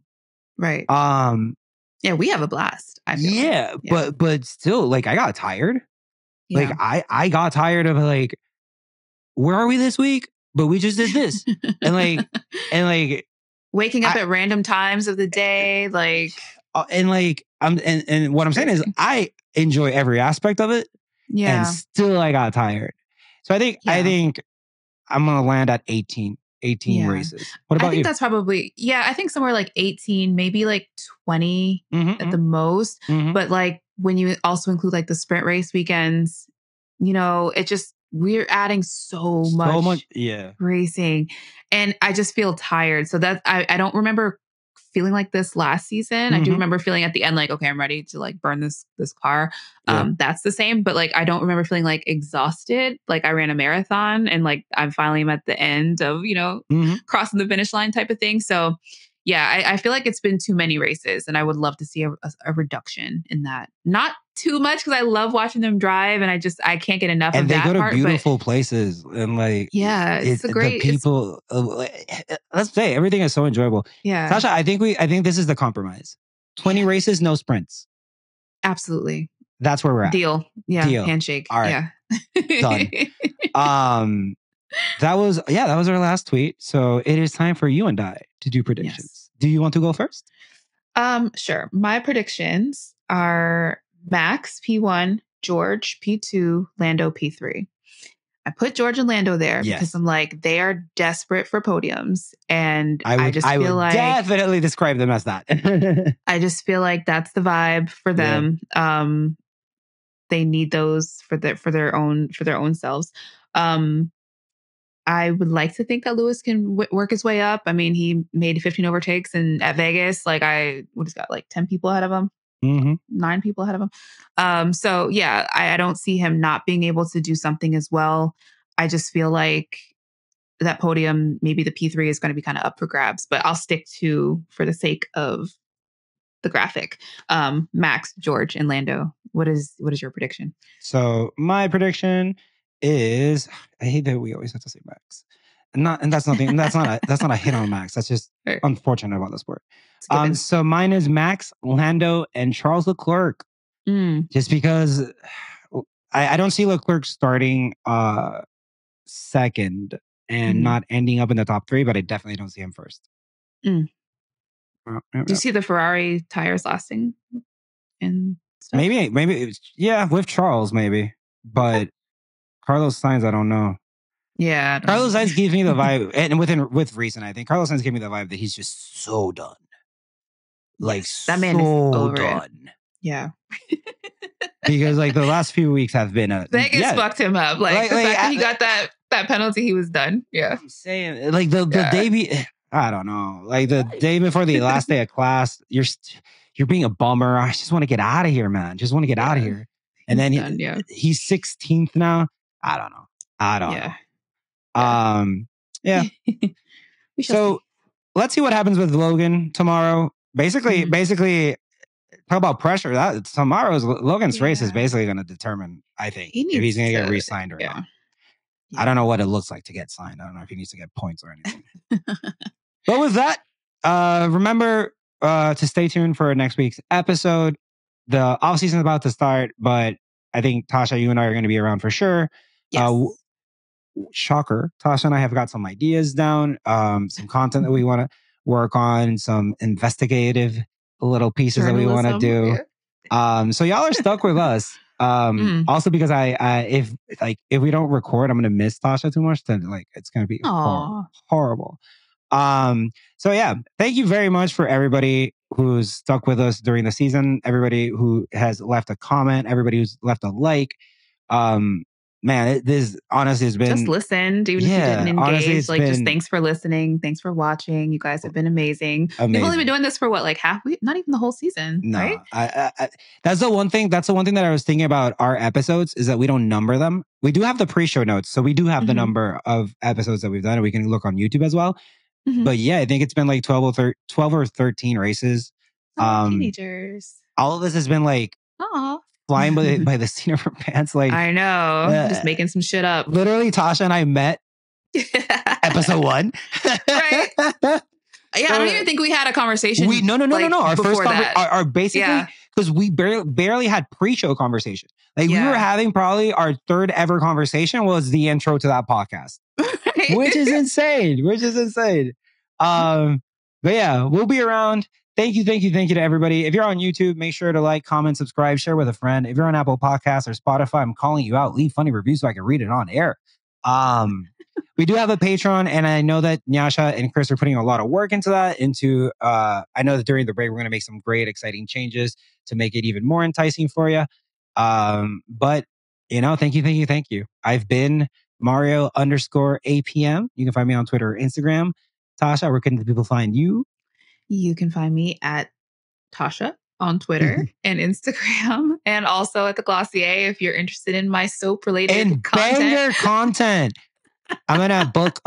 [SPEAKER 2] Right. Yeah, we have a blast.
[SPEAKER 1] Yeah, but still, like I got tired. Yeah. Like I got tired of like, where are we this week? But we just did this. and like
[SPEAKER 2] waking up at random times of the day, like
[SPEAKER 1] and what I'm saying is I enjoy every aspect of it. Yeah. And still I got tired. So I think I'm gonna land at 18 races. What about you?
[SPEAKER 2] I think that's probably, I think somewhere like 18, maybe like 20 at the most. But like when you also include like the sprint race weekends, you know, it just, we're adding so much racing. And I just feel tired. So that I don't remember feeling like this last season. I do remember feeling at the end like, okay, I'm ready to like burn this car. That's the same. But like, I don't remember feeling like exhausted. Like I ran a marathon and like I'm finally at the end of, you know, crossing the finish line type of thing. So yeah, I feel like it's been too many races and I would love to see a reduction in that. Not too much because I love watching them drive and I can't get enough of that part.
[SPEAKER 1] And they go to beautiful places and like,
[SPEAKER 2] it's a great,
[SPEAKER 1] the people, let's say everything is so enjoyable.
[SPEAKER 2] Yeah.
[SPEAKER 1] Tasha, I think this is the compromise. 20 races, no sprints.
[SPEAKER 2] Absolutely.
[SPEAKER 1] That's where we're at.
[SPEAKER 2] Deal. Yeah.
[SPEAKER 1] Deal.
[SPEAKER 2] Handshake.
[SPEAKER 1] All right.
[SPEAKER 2] Yeah.
[SPEAKER 1] Done. That was our last tweet. So it is time for you and I to do predictions. Yes. Do you want to go first?
[SPEAKER 2] Sure. My predictions are Max P1, George P2, Lando P3. I put George and Lando there because I'm like, they are desperate for podiums. And I feel like
[SPEAKER 1] definitely describe them as that.
[SPEAKER 2] I just feel like that's the vibe for them. Yeah. They need those for their own selves. I would like to think that Lewis can work his way up. I mean, he made 15 overtakes at Vegas. Like what he's got, like 10 people ahead of him, 9 people ahead of him. So yeah, I don't see him not being able to do something as well. I just feel like that podium, maybe the P3 is going to be kind of up for grabs, but I'll stick to, for the sake of the graphic, Max, George, and Lando. What is your prediction?
[SPEAKER 1] So my prediction is, I hate that we always have to say Max, and that's not a hit on Max. That's just unfortunate about the sport. So mine is Max, Lando, and Charles Leclerc. Just because I don't see Leclerc starting second and not ending up in the top 3, but I definitely don't see him first.
[SPEAKER 2] Do you see the Ferrari tires lasting and stuff?
[SPEAKER 1] Maybe with Charles maybe, but Carlos Sainz, I don't know.
[SPEAKER 2] Yeah,
[SPEAKER 1] Carlos Sainz gives me the vibe, and with reason, I think Carlos Sainz gave me the vibe that he's just so done. Like that man is over done.
[SPEAKER 2] Yeah.
[SPEAKER 1] Because like the last few weeks have been
[SPEAKER 2] Vegas fucked him up. Like the fact that he got that penalty, he was done. Yeah.
[SPEAKER 1] I'm saying like the day I don't know. Like the day before the last day of class, you're being a bummer. I just want to get out of here, man. Just want to get out of here. And then he's 16th now. I don't know. Yeah. So let's see what happens with Logan tomorrow. Basically, talk about pressure. That Logan's race is basically going to determine, I think, if he's going to get re-signed or not. Yeah. I don't know what it looks like to get signed. I don't know if he needs to get points or anything. But with that, remember to stay tuned for next week's episode. The off season is about to start, but I think Tasha, you and I are going to be around for sure. Yes. Shocker. Tasha and I have got some ideas down, some content that we want to work on, some investigative little pieces that we want to do. Yeah. So y'all are stuck with us. Also because if we don't record, I'm going to miss Tasha too much, then like it's going to be horrible. So yeah, thank you very much for everybody who's stuck with us during the season, everybody who has left a comment, everybody who's left a like. Man, this honestly has been
[SPEAKER 2] just listened, even if you didn't engage. Like, just thanks for listening, thanks for watching. You guys have been amazing. We've only been doing this for what, like not even the whole season, right?
[SPEAKER 1] That's the one thing. That's the one thing that I was thinking about our episodes is that we don't number them. We do have the pre-show notes, so we do have the number of episodes that we've done, and we can look on YouTube as well. But yeah, I think it's been like 12 or 13 races.
[SPEAKER 2] Teenagers.
[SPEAKER 1] All of this has been like flying by the seat of her pants. Like,
[SPEAKER 2] I know. Just making some shit up.
[SPEAKER 1] Literally, Tasha and I met episode 1.
[SPEAKER 2] Right. Yeah, I don't even think we had a conversation.
[SPEAKER 1] No. Our first our basically, because we barely had pre-show conversation. Like we were having probably our third ever conversation was the intro to that podcast, which is insane. But yeah, we'll be around. Thank you to everybody. If you're on YouTube, make sure to like, comment, subscribe, share with a friend. If you're on Apple Podcasts or Spotify, I'm calling you out. Leave funny reviews so I can read it on air. We do have a Patreon, and I know that Nyasha and Chris are putting a lot of work into that. I know that during the break, we're going to make some great, exciting changes to make it even more enticing for you. But, thank you. I've been Mario_APM. You can find me on Twitter or Instagram. Tasha, where can the people find you?
[SPEAKER 2] You can find me at Tasha on Twitter and Instagram, and also at the Glossier if you're interested in my soap-related content.
[SPEAKER 1] Banger content. I'm gonna book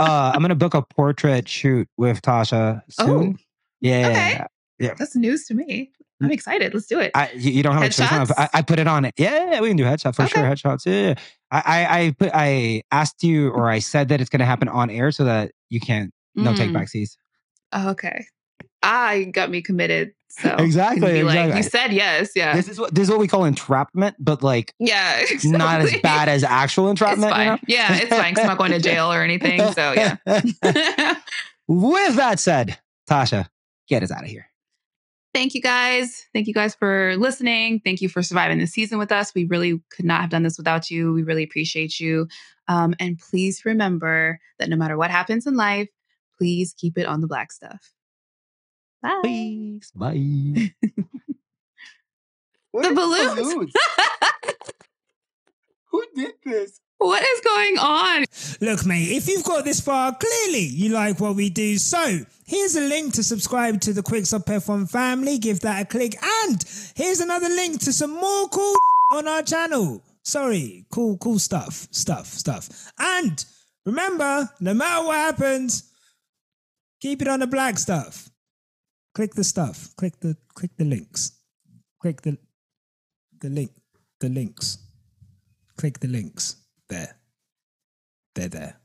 [SPEAKER 1] a portrait shoot with Tasha soon.
[SPEAKER 2] Oh,
[SPEAKER 1] yeah,
[SPEAKER 2] okay.
[SPEAKER 1] Yeah.
[SPEAKER 2] That's news to me. I'm excited. Let's do it.
[SPEAKER 1] You don't have a choice. I put it on it. Yeah, we can do headshots for sure. Headshots. Yeah. I asked you, or I said that it's gonna happen on air so that you can't no take back seats.
[SPEAKER 2] Okay. You got me committed. So
[SPEAKER 1] exactly.
[SPEAKER 2] Like, you said yes. Yeah.
[SPEAKER 1] This is what we call entrapment, but like
[SPEAKER 2] exactly.
[SPEAKER 1] Not as bad as actual entrapment.
[SPEAKER 2] It's fine. Yeah, it's fine because I'm not going to jail or anything. So yeah.
[SPEAKER 1] With that said, Tasha, get us out of here.
[SPEAKER 2] Thank you guys. Thank you guys for listening. Thank you for surviving the season with us. We really could not have done this without you. We really appreciate you. And please remember that no matter what happens in life, please keep it on the black stuff. Bye.
[SPEAKER 1] Please. Bye.
[SPEAKER 2] The balloons.
[SPEAKER 1] Who did this?
[SPEAKER 2] What is going on?
[SPEAKER 3] Look, mate, if you've got this far, clearly you like what we do. So here's a link to subscribe to the Quicks Up F1 family. Give that a click. And here's another link to some more cool on our channel. Sorry, cool stuff. And remember, no matter what happens, keep it on the black stuff. Click the stuff. Click the links. Click the links. Click the links. There. They're there.